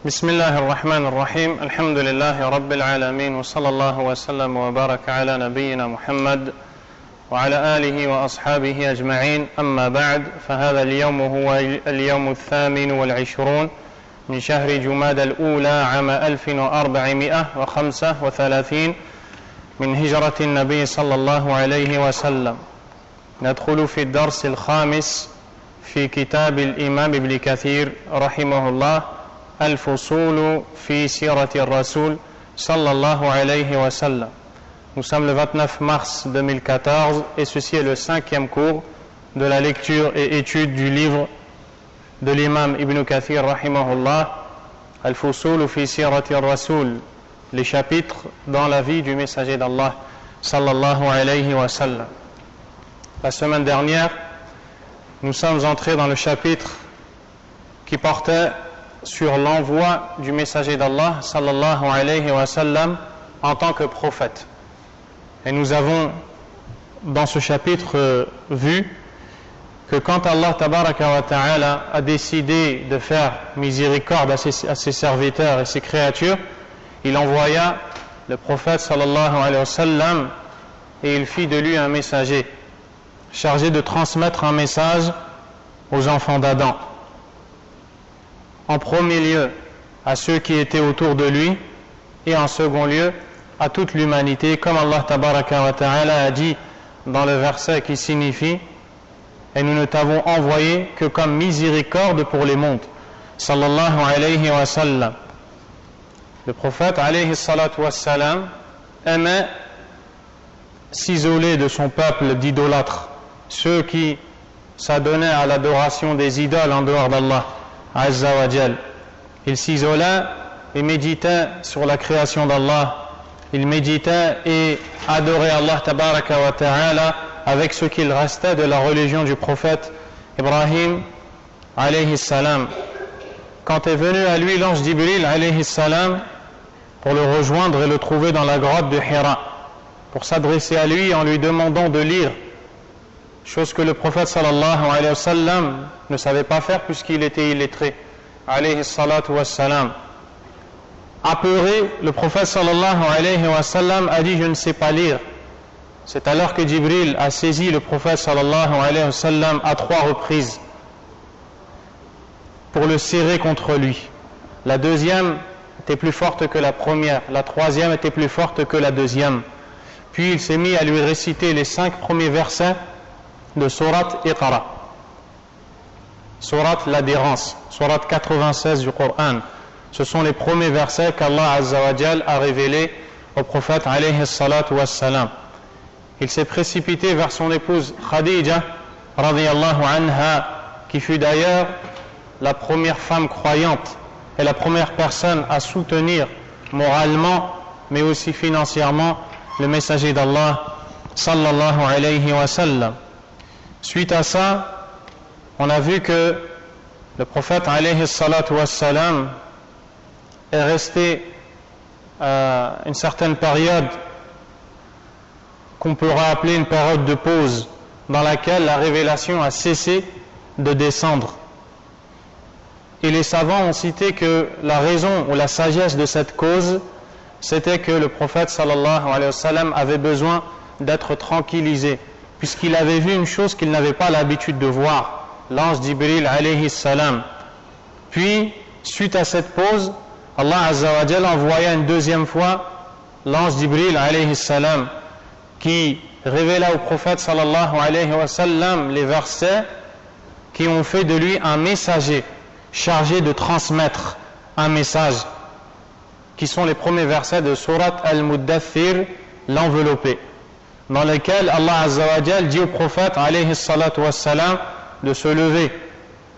بسم الله الرحمن الرحيم الحمد لله رب العالمين وصلى الله وسلم وبارك على نبينا محمد وعلى آله وأصحابه أجمعين أما بعد فهذا اليوم هو اليوم 28 من شهر جمادى الأولى عام 1435 من هجرة النبي صلى الله عليه وسلم. ندخل في الدرس الخامس في كتاب الإمام ابن كثير رحمه الله الفصول في سيرة الرسول صلى الله عليه وسلم. Nous sommes le 29 mars 2014 et ceci est le 5e cours de la lecture et étude du livre de l'imam Ibn Kathir rahimahullah Al-Fusul fi Sirati ar-Rasul, les chapitres dans la vie du messager d'Allah sallallahu alayhi wa sallam. La semaine dernière, nous sommes entrés dans le chapitre qui portait sur l'envoi du messager d'Allah sallallahu alayhi wa sallam en tant que prophète. Et nous avons dans ce chapitre vu que quand Allah tabaraka wa ta'ala a décidé de faire miséricorde à ses serviteurs et ses créatures, il envoya le prophète sallallahu alayhi wa sallam et il fit de lui un messager chargé de transmettre un message aux enfants d'Adam. En premier lieu à ceux qui étaient autour de lui et en second lieu à toute l'humanité, comme Allah tabaraka wa ta'ala a dit dans le verset qui signifie « Et nous ne t'avons envoyé que comme miséricorde pour les mondes » sallallahu alayhi wa sallam. Le prophète alayhi salatu wa sallam aimait s'isoler de son peuple d'idolâtres, ceux qui s'adonnaient à l'adoration des idoles en dehors d'Allah Azza wa Jal. Il s'isolait et méditait sur la création d'Allah. Il méditait et adorait Allah tabaraka wa ta'ala avec ce qu'il restait de la religion du prophète Ibrahim alayhi salam. Quand est venu à lui l'ange Jibril alayhi salam pour le rejoindre et le trouver dans la grotte de Hira, pour s'adresser à lui en lui demandant de lire, chose que le prophète sallallahu alayhi wa sallam ne savait pas faire puisqu'il était illettré alayhi salatu wa salam. Apeuré, le prophète sallallahu alayhi wa sallam a dit « Je ne sais pas lire ». C'est alors que Jibril a saisi le prophète sallallahu alayhi wa sallam à 3 reprises pour le serrer contre lui. La deuxième était plus forte que la première, la troisième était plus forte que la deuxième. Puis il s'est mis à lui réciter les 5 premiers versets de Surat Iqra, Surat l'adhérence, Surat 96 du Coran. Ce sont les premiers versets qu'Allah Azza wa Jal a révélés au prophète alayhi salatu wassalam. Il s'est précipité vers son épouse Khadija radiyallahu anha, qui fut d'ailleurs la première femme croyante et la première personne à soutenir moralement mais aussi financièrement le messager d'Allah sallallahu alayhi wa sallam. Suite à ça, on a vu que le prophète alayhi salatu wassalam est resté une certaine période qu'on pourra appeler une période de pause, dans laquelle la révélation a cessé de descendre. Et les savants ont cité que la raison ou la sagesse de cette cause, c'était que le prophète sallallahu alayhi wa sallam avait besoin d'être tranquillisé, puisqu'il avait vu une chose qu'il n'avait pas l'habitude de voir, l'ange Jibril alayhi salam. Puis, suite à cette pause, Allah Azza wa Jalla envoya une deuxième fois l'ange Jibril alayhi salam qui révéla au prophète sallallahu alayhi wa sallam les versets qui ont fait de lui un messager chargé de transmettre un message, qui sont les premiers versets de Surat Al-Muddathir, l'enveloppé, dans lesquels Allah Azza wa Jalla dit au prophète alayhi salatu wa salam de se lever,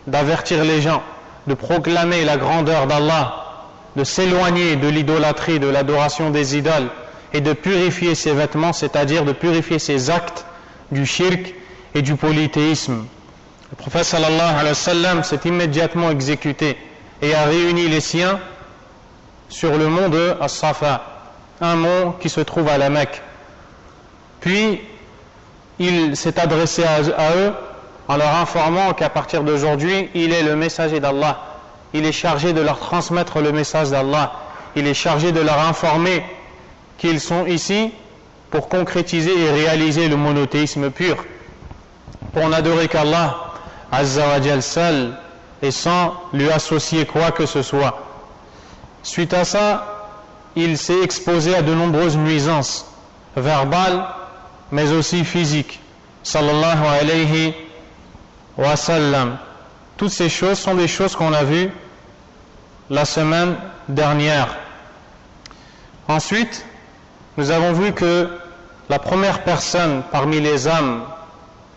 d'avertir les gens, de proclamer la grandeur d'Allah, de s'éloigner de l'idolâtrie, de l'adoration des idoles et de purifier ses vêtements, c'est-à-dire de purifier ses actes du shirk et du polythéisme. Le prophète sallallahu alayhi wa sallam s'est immédiatement exécuté et a réuni les siens sur le mont de As-Safa, un mont qui se trouve à la Mecque. Puis il s'est adressé à eux en leur informant qu'à partir d'aujourd'hui, il est le messager d'Allah. il est chargé de leur transmettre le message d'Allah. Il est chargé de leur informer qu'ils sont ici pour concrétiser et réaliser le monothéisme pur, pour n'adorer qu'Allah Azza wa Jal seul et sans lui associer quoi que ce soit. Suite à ça, il s'est exposé à de nombreuses nuisances verbales mais aussi physiques. Sallallahu alayhi wa sallam. Toutes ces choses sont des choses qu'on a vues la semaine dernière. Ensuite, nous avons vu que la première personne parmi les hommes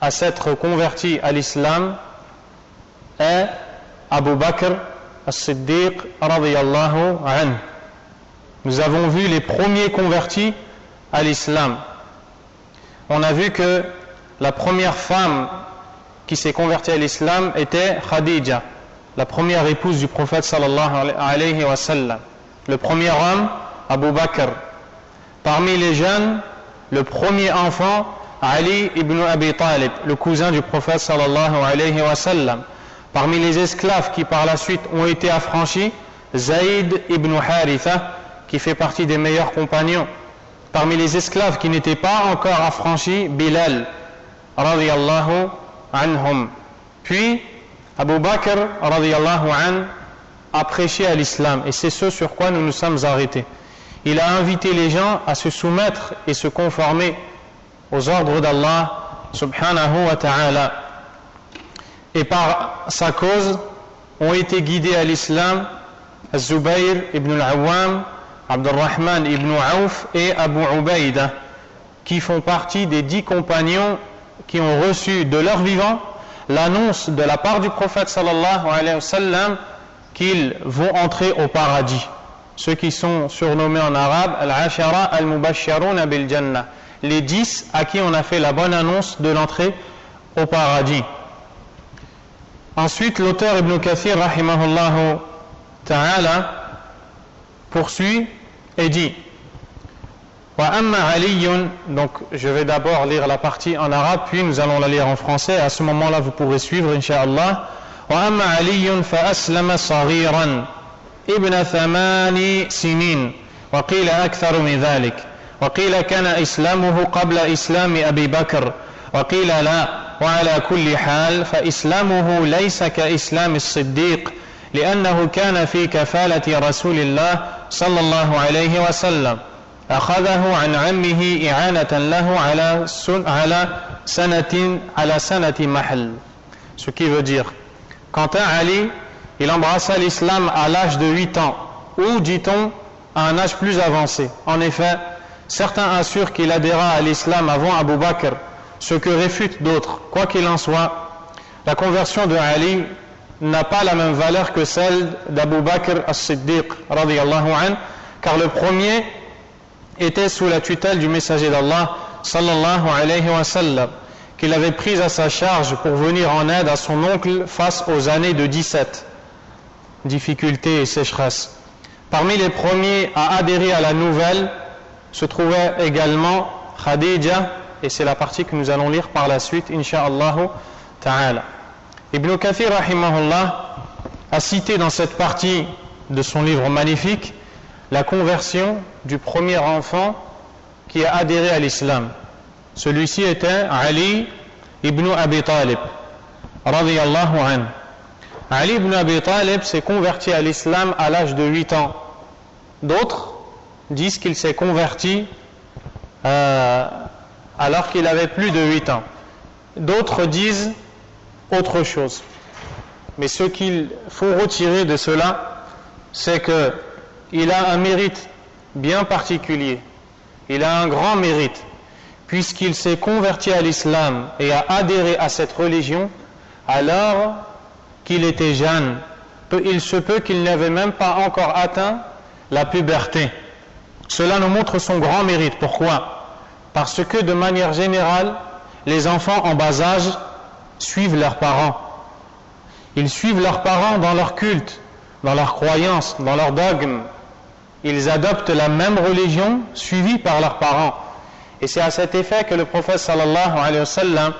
à s'être converti à l'islam est Abu Bakr as-Siddiq radiyallahu anhu. Nous avons vu les premiers convertis à l'islam. On a vu que la première femme qui s'est convertie à l'islam était Khadija, la première épouse du prophète sallallahu alayhi wa sallam. Le premier homme, Abu Bakr. Parmi les jeunes, le premier enfant, Ali ibn Abi Talib, le cousin du prophète sallallahu alayhi wa sallam. Parmi les esclaves qui par la suite ont été affranchis, Zayd ibn Haritha, qui fait partie des meilleurs compagnons. Parmi les esclaves qui n'étaient pas encore affranchis, Bilal radiyallahu anhum. Puis Abu Bakr radiyallahu anhu a prêché à l'islam, et c'est ce sur quoi nous nous sommes arrêtés. Il a invité les gens à se soumettre et se conformer aux ordres d'Allah subhanahu wa ta'ala. Et par sa cause ont été guidés à l'islam Az-Zubayr ibn al-Awwam, Abdurrahman ibn Auf et Abu Ubaïda, qui font partie des 10 compagnons qui ont reçu de leur vivant l'annonce de la part du prophète sallallahu alayhi wa sallam qu'ils vont entrer au paradis. Ceux qui sont surnommés en arabe Al-Ashara Al-Mubashsharuna bil-Jannah, les 10 à qui on a fait la bonne annonce de l'entrée au paradis. Ensuite, l'auteur Ibn Kathir rahimahullahu ta'ala poursuit et dit Wa amma aliyun, donc je vais d'abord lire la partie en arabe, puis nous allons la lire en français. À ce moment-là, vous pourrez suivre, incha'Allah. Wa amma aliyun fa aslama saghiran ibn 8 sinin, wa qila akthar min dhalik, wa qila kana islamuhu qabla islami Abi Bakr, wa qila la, wa ala kulli hal fa islamuhu laysa ka islam as-Siddiq, لأنه كان في كفالة رسول الله صلى الله عليه وسلم أخذه عن عمه إعانة له على سنة محل. Ce qui veut dire, quant à Ali, il embrassa l'islam à l'âge de 8 ans, ou dit-on à un âge plus avancé. En effet, certains assurent qu'il adhéra à l'islam avant Abu Bakr, ce que réfutent d'autres. Quoi qu'il en soit, la conversion de Ali n'a pas la même valeur que celle d'Abu Bakr as-Siddiq radiyallahu anhu, car le premier était sous la tutelle du messager d'Allah sallallahu alayhi wa sallam, qu'il avait pris à sa charge pour venir en aide à son oncle face aux années de 17, difficultés et sécheresse. Parmi les premiers à adhérer à la nouvelle se trouvait également Khadija, et c'est la partie que nous allons lire par la suite, insha'Allah ta'ala. Ibn Kathir rahimahullah a cité dans cette partie de son livre magnifique la conversion du premier enfant qui a adhéré à l'islam. Celui-ci était Ali ibn Abi Talib radiyallahu anhu. Ali ibn Abi Talib s'est converti à l'islam à l'âge de 8 ans. D'autres disent qu'il s'est converti alors qu'il avait plus de 8 ans. D'autres disent autre chose. Mais ce qu'il faut retirer de cela, c'est qu'il a un mérite bien particulier. Il a un grand mérite, puisqu'il s'est converti à l'islam et a adhéré à cette religion alors qu'il était jeune. Il se peut qu'il n'avait même pas encore atteint la puberté. Cela nous montre son grand mérite. Pourquoi ? Parce que de manière générale, les enfants en bas âge suivent leurs parents. Ils suivent leurs parents dans leur culte, dans leurs croyances, dans leurs dogmes. Ils adoptent la même religion suivie par leurs parents. Et c'est à cet effet que le prophète sallallahu alayhi wa sallam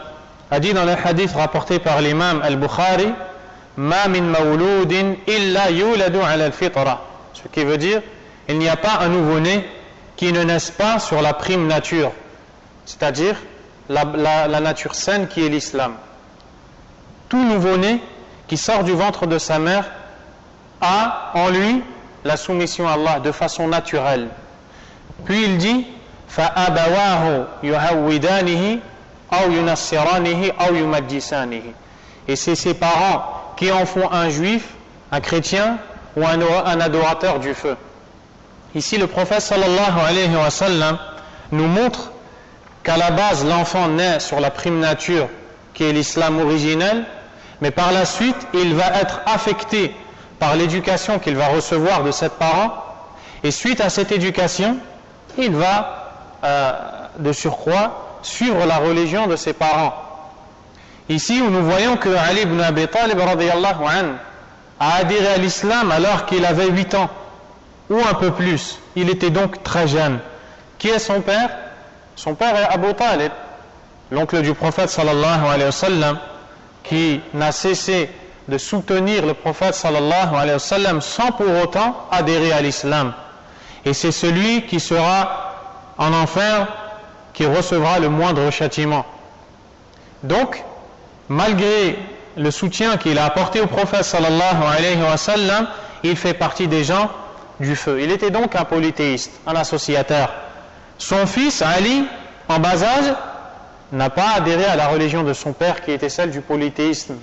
a dit dans le hadith rapporté par l'imam al-Bukhari, ma min mawludin illa yuladu ala al-fitra. Ce qui veut dire, il n'y a pas un nouveau-né qui ne naisse pas sur la prime nature, c'est-à-dire la nature saine qui est l'islam. Tout nouveau-né qui sort du ventre de sa mère a en lui la soumission à Allah de façon naturelle. Puis il dit فَأَبَوَاهُ يُهَوِّدَانِهِ أَوْ يُنَصِّرَانِهِ أَوْ يُمَجِّسَانِهِ. Et c'est ses parents qui en font un juif, un chrétien ou un adorateur du feu. Ici le prophète sallallahu alayhi wa sallam nous montre qu'à la base l'enfant naît sur la prime nature qui est l'islam originel, mais par la suite il va être affecté par l'éducation qu'il va recevoir de ses parents, et suite à cette éducation il va de surcroît suivre la religion de ses parents. Ici où nous voyons que Ali ibn Abi Talib radiyallahu anhu a adhéré à l'islam alors qu'il avait 8 ans ou un peu plus. Il était donc très jeune. Qui est son père? Son père est Abu Talib, l'oncle du prophète sallallahu alayhi wa sallam, qui n'a cessé de soutenir le prophète sallallahu alayhi wa sallam sans pour autant adhérer à l'islam. Et c'est celui qui sera en enfer qui recevra le moindre châtiment. Donc, malgré le soutien qu'il a apporté au prophète sallallahu alayhi wa sallam, il fait partie des gens du feu. Il était donc un polythéiste, un associateur. Son fils, Ali, en bas âge, n'a pas adhéré à la religion de son père qui était celle du polythéisme.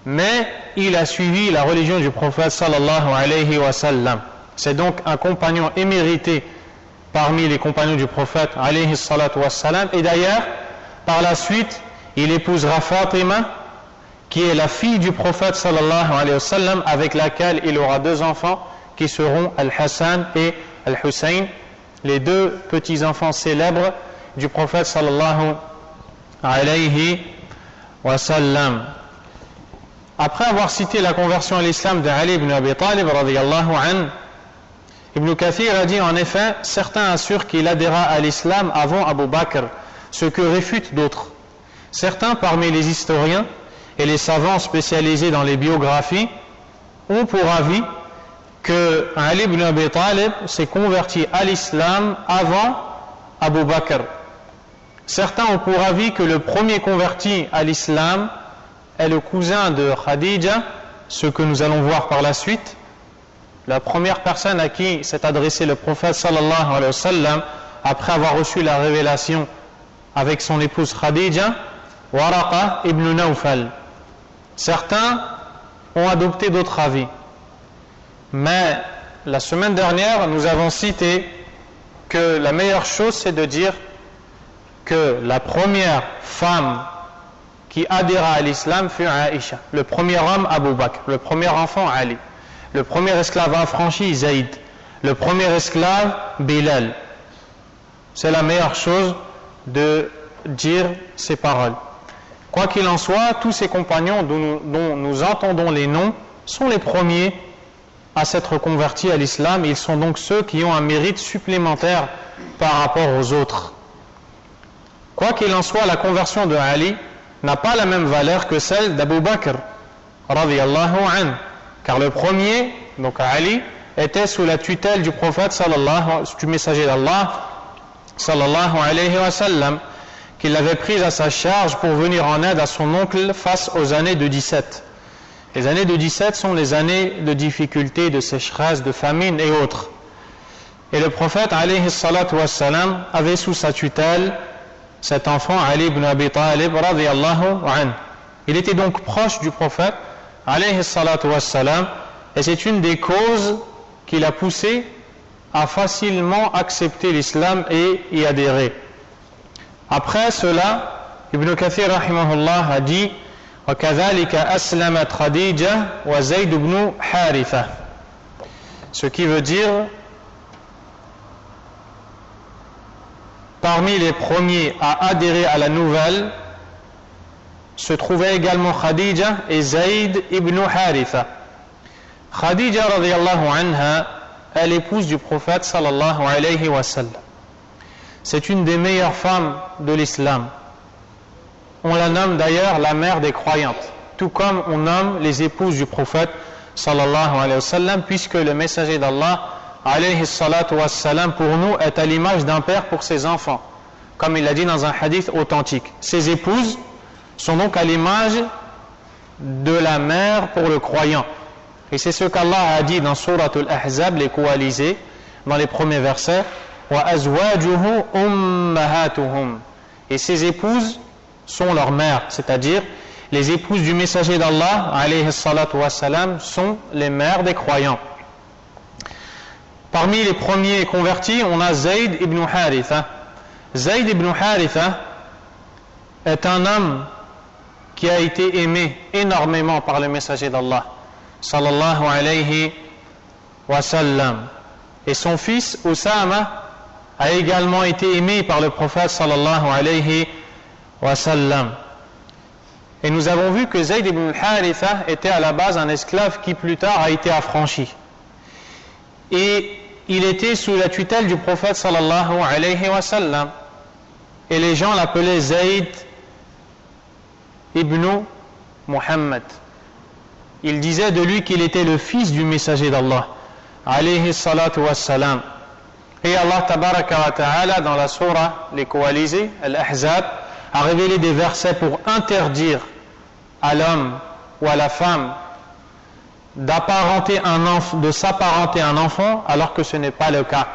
Mais il a suivi la religion du prophète sallallahu alayhi wa sallam. C'est donc un compagnon émérité parmi les compagnons du prophète alayhi salatu wa sallam. Et d'ailleurs, par la suite, il épousera Fatima, qui est la fille du prophète sallallahu alayhi wa sallam, avec laquelle il aura 2 enfants qui seront Al-Hassan et Al-Hussein, les 2 petits-enfants célèbres du prophète sallallahu alayhi wa sallam. Après avoir cité la conversion à l'islam de Ali ibn Abi Talib radiyallahu anhu, Ibn Kathir a dit en effet, certains assurent qu'il adhéra à l'islam avant Abu Bakr, ce que réfutent d'autres. Certains parmi les historiens et les savants spécialisés dans les biographies ont pour avis que Ali ibn Abi Talib s'est converti à l'islam avant Abu Bakr. Certains ont pour avis que le premier converti à l'islam est le cousin de Khadija, ce que nous allons voir par la suite. La première personne à qui s'est adressé le prophète sallallahu alayhi wa sallam après avoir reçu la révélation avec son épouse Khadija, Waraqa ibn Nawfal. Certains ont adopté d'autres avis. Mais la semaine dernière, nous avons cité que la meilleure chose, c'est de dire que la première femme qui adhéra à l'islam fut Aïcha, le premier homme Abu Bakr, le premier enfant Ali, le premier esclave affranchi Zaïd, le premier esclave Bilal. C'est la meilleure chose de dire ces paroles. Quoi qu'il en soit, tous ces compagnons dont nous entendons les noms sont les premiers à s'être convertis à l'islam. Ils sont donc ceux qui ont un mérite supplémentaire par rapport aux autres. Quoi qu'il en soit, la conversion de Ali n'a pas la même valeur que celle d'Abu Bakr radiyallahu anhu, car le premier, donc Ali, était sous la tutelle du prophète du messager d'Allah sallallahu alayhi wa sallam, qu'il avait prise à sa charge pour venir en aide à son oncle face aux années de 17. Les années de 17 sont les années de difficultés, de sécheresse, de famine et autres. Et le prophète alayhi salatu wa sallam avait sous sa tutelle cet enfant Ali ibn Abi Talib radiyallahu anhu. Il était donc proche du prophète alayhi salatu wa sallam, et c'est une des causes qui l'a poussé à facilement accepter l'islam et y adhérer. Après cela, Ibn Kathir rahimahullah a dit وَكَذَلِكَ أَسْلَمَتْ خَدِيجَةُ وَزَيْدُ بْنُ حَارِثَةَ, ce qui veut dire parmi les premiers à adhérer à la nouvelle se trouvaient également Khadija et Zayd ibn Haritha. Khadija radiyallahu anha est l'épouse du prophète sallallahu alayhi wa sallam. C'est une des meilleures femmes de l'islam. On la nomme d'ailleurs la mère des croyantes. tout comme on nomme les épouses du prophète sallallahu alayhi wa sallam, puisque le messager d'Allah alayhi salatu wa sallam pour nous est à l'image d'un père pour ses enfants, comme il l'a dit dans un hadith authentique. Ses épouses sont donc à l'image de la mère pour le croyant. Et c'est ce qu'Allah a dit dans Surat al-Ahzab, les coalisés, dans les premiers versets. وَأَزْوَاجُهُ أُمَّهَاتُهُمْ. Et ses épouses sont leurs mères, c'est-à-dire les épouses du messager d'Allah, alayhi salatu wassalam, sont les mères des croyants. Parmi les premiers convertis, on a Zayd ibn Haritha. Zayd ibn Haritha est un homme qui a été aimé énormément par le messager d'Allah, sallallahu alayhi wa sallam. Et son fils, Usama, a également été aimé par le prophète, sallallahu alayhi wa sallam. Et nous avons vu que Zayd ibn Haritha était à la base un esclave qui plus tard a été affranchi. Et il était sous la tutelle du prophète, sallallahu alayhi wa sallam. Et les gens l'appelaient Zayd ibn Muhammad. Il disait de lui qu'il était le fils du messager d'Allah, alayhi salatu wassalam. Et Allah tabaraka wa ta'ala, dans la sourate Les Coalisés, Al-Ahzab, a révélé des versets pour interdire à l'homme ou à la femme de s'apparenter un enfant alors que ce n'est pas le cas.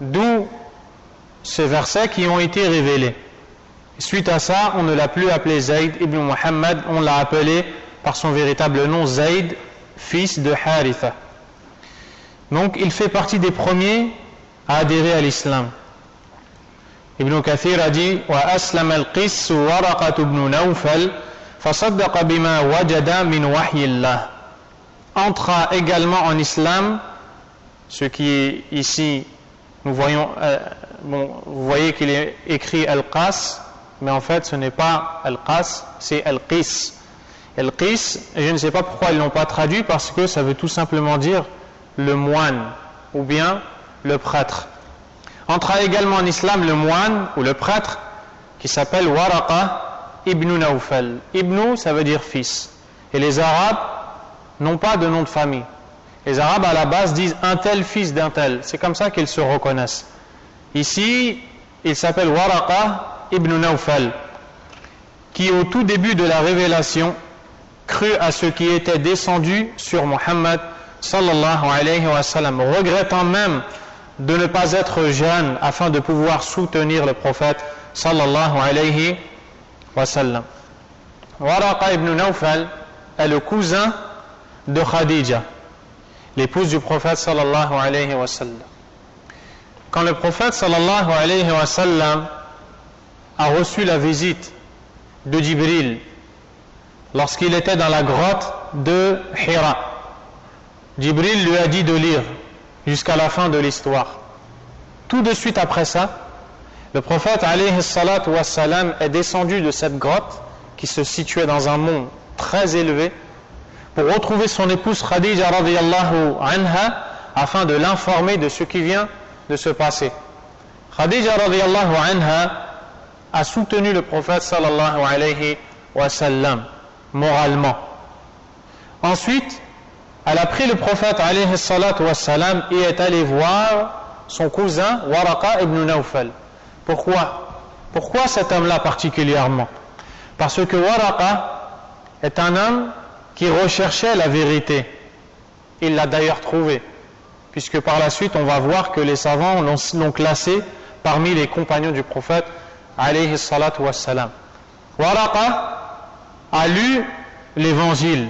D'où ces versets qui ont été révélés. Suite à ça, on ne l'a plus appelé Zayd ibn Muhammad, on l'a appelé par son véritable nom Zayd, fils de Haritha. Donc il fait partie des premiers à adhérer à l'islam. Ibn Kathir a dit وَأَسْلَمَ الْقِسُّ وَرَقَةُ بْنُ نَوْفَلْ فَصَدَّقَ بِمَا وَجَدَ مِنْ وَحْيِ اللَّهِ. Entra également en islam, ce qui est ici, nous voyons, vous voyez qu'il est écrit Al-Qas, mais en fait ce n'est pas Al-Qas, c'est Al-Qis. Al-Qis, je ne sais pas pourquoi ils ne l'ont pas traduit, parce que ça veut tout simplement dire le moine, ou bien le prêtre. Entra également en islam le moine ou le prêtre qui s'appelle Waraqa ibn Nawfal. Ibn, ça veut dire fils. Et les Arabes n'ont pas de nom de famille. Les Arabes à la base disent un tel fils d'un tel. C'est comme ça qu'ils se reconnaissent. Ici, il s'appelle Waraqa ibn Nawfal, qui au tout début de la révélation crut à ce qui était descendu sur Muhammad sallallahu alayhi wa sallam, regrettant même de ne pas être jeune afin de pouvoir soutenir le prophète sallallahu alayhi wa sallam. Waraqa ibn Nawfal est le cousin de Khadija, l'épouse du prophète sallallahu alayhi wa sallam. Quand le prophète sallallahu alayhi wa sallam a reçu la visite de Jibril lorsqu'il était dans la grotte de Hira, Jibril lui a dit de lire jusqu'à la fin de l'histoire. Tout de suite après ça, le prophète alayhi salatu wassalam est descendu de cette grotte qui se situait dans un mont très élevé pour retrouver son épouse Khadija radiyallahu anha afin de l'informer de ce qui vient de se passer. Khadija radiyallahu anha a soutenu le prophète sallallahu alayhi wa sallam moralement. Ensuite, elle a pris le prophète alayhi salatu wassalam et est allée voir son cousin Waraqa ibn Nawfal. Pourquoi cet homme-là particulièrement? Parce que Waraqa est un homme qui recherchait la vérité. Il l'a d'ailleurs trouvé, puisque par la suite on va voir que les savants l'ont classé parmi les compagnons du prophète alayhi salatu wassalam. Waraqa a lu l'évangile.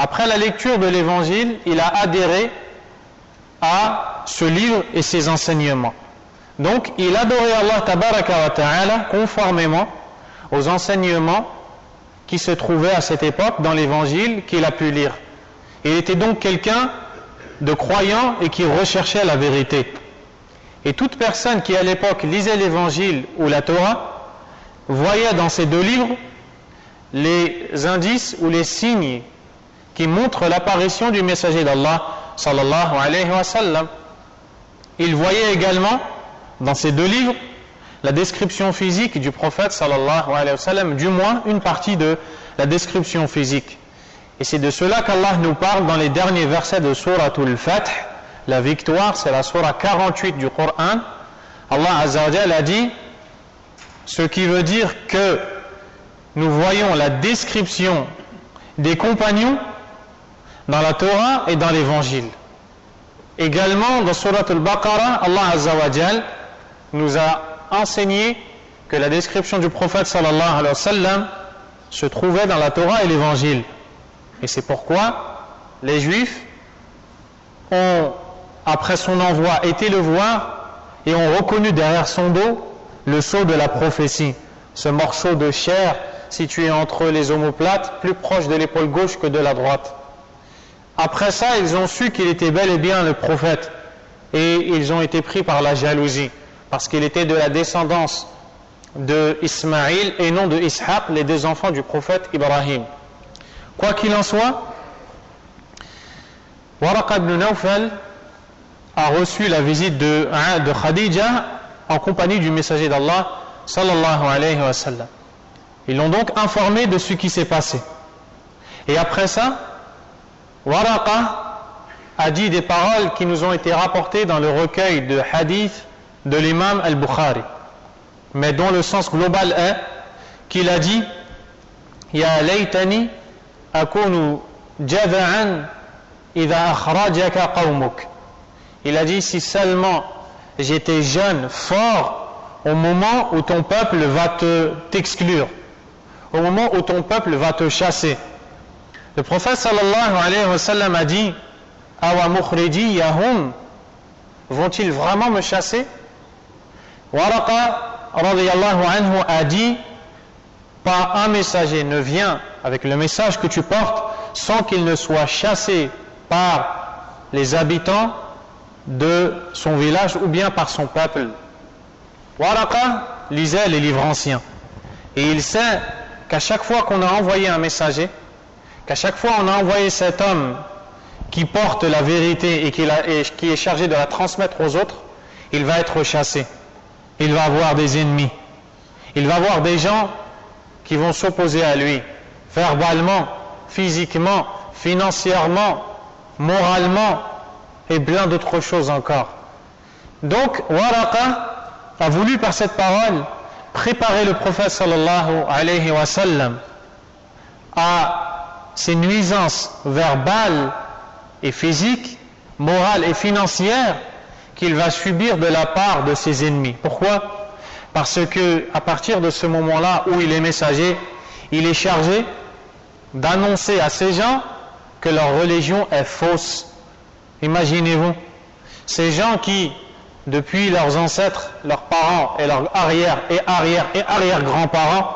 Après la lecture de l'évangile, il a adhéré à ce livre et ses enseignements. Donc il adorait Allah tabaraka wa ta'ala conformément aux enseignements qui se trouvaient à cette époque dans l'évangile qu'il a pu lire. Il était donc quelqu'un de croyant et qui recherchait la vérité. Et toute personne qui à l'époque lisait l'évangile ou la Torah voyait dans ces deux livres les indices ou les signes qui montrent l'apparition du messager d'Allah sallallahu alayhi wa sallam. Il voyait également dans ces deux livres la description physique du prophète sallallahu alayhi wa sallam, du moins une partie de la description physique. Et c'est de cela qu'Allah nous parle dans les derniers versets de Souratul Fath. La victoire, c'est la Sourate 48 du Coran. Allah Azza wa Jalla a dit, ce qui veut dire que nous voyons la description des compagnons dans la Torah et dans l'Évangile. Également, dans Sourate Al-Baqarah, Allah Azza wa Jalla nous a enseigné que la description du prophète sallallahu alayhi wa sallam se trouvait dans la Torah et l'Évangile. Et c'est pourquoi les Juifs ont, après son envoi, été le voir et ont reconnu derrière son dos le sceau de la prophétie, ce morceau de chair situé entre les omoplates, plus proche de l'épaule gauche que de la droite. Après ça, ils ont su qu'il était bel et bien le prophète, et ils ont été pris par la jalousie, parce qu'il était de la descendance de Ismaïl et non de Ishaq, les deux enfants du prophète Ibrahim. Quoi qu'il en soit, Waraqa ibn Nawfal a reçu la visite de Khadija en compagnie du messager d'Allah sallallahu alayhi wa sallam. Ils l'ont donc informé de ce qui s'est passé. Et après ça, Waraqa a dit des paroles qui nous ont été rapportées dans le recueil de hadith de l'imam al-Bukhari, mais dont le sens global est qu'il a dit Ya laytani akunu jada'an idha akhrajaka qawmuk. Il a dit, si seulement j'étais jeune, fort, au moment où ton peuple va t'exclure, au moment où ton peuple va te chasser. Le prophète sallallahu alayhi wa sallam a dit, Awa mukhriji yahum, vont-ils vraiment me chasser? Waraqa radiyallahu anhu a dit, pas un messager ne vient avec le message que tu portes sans qu'il ne soit chassé par les habitants de son village ou bien par son peuple. Waraqa lisait les livres anciens et il sait qu'à chaque fois qu'on a envoyé un messager, qu'à chaque fois on a envoyé cet homme qui porte la vérité et qui est chargé de la transmettre aux autres, il va être chassé. Il va avoir des ennemis. Il va avoir des gens qui vont s'opposer à lui, verbalement, physiquement, financièrement, moralement et plein d'autres choses encore. Donc, Waraqa a voulu par cette parole préparer le prophète sallallahu alayhi wa sallam à ces nuisances verbales et physiques, morales et financières qu'il va subir de la part de ses ennemis. Pourquoi? Parce que à partir de ce moment-là où il est messager, il est chargé d'annoncer à ces gens que leur religion est fausse. Imaginez-vous, ces gens qui, depuis leurs ancêtres, leurs parents et leurs arrière-grands-parents,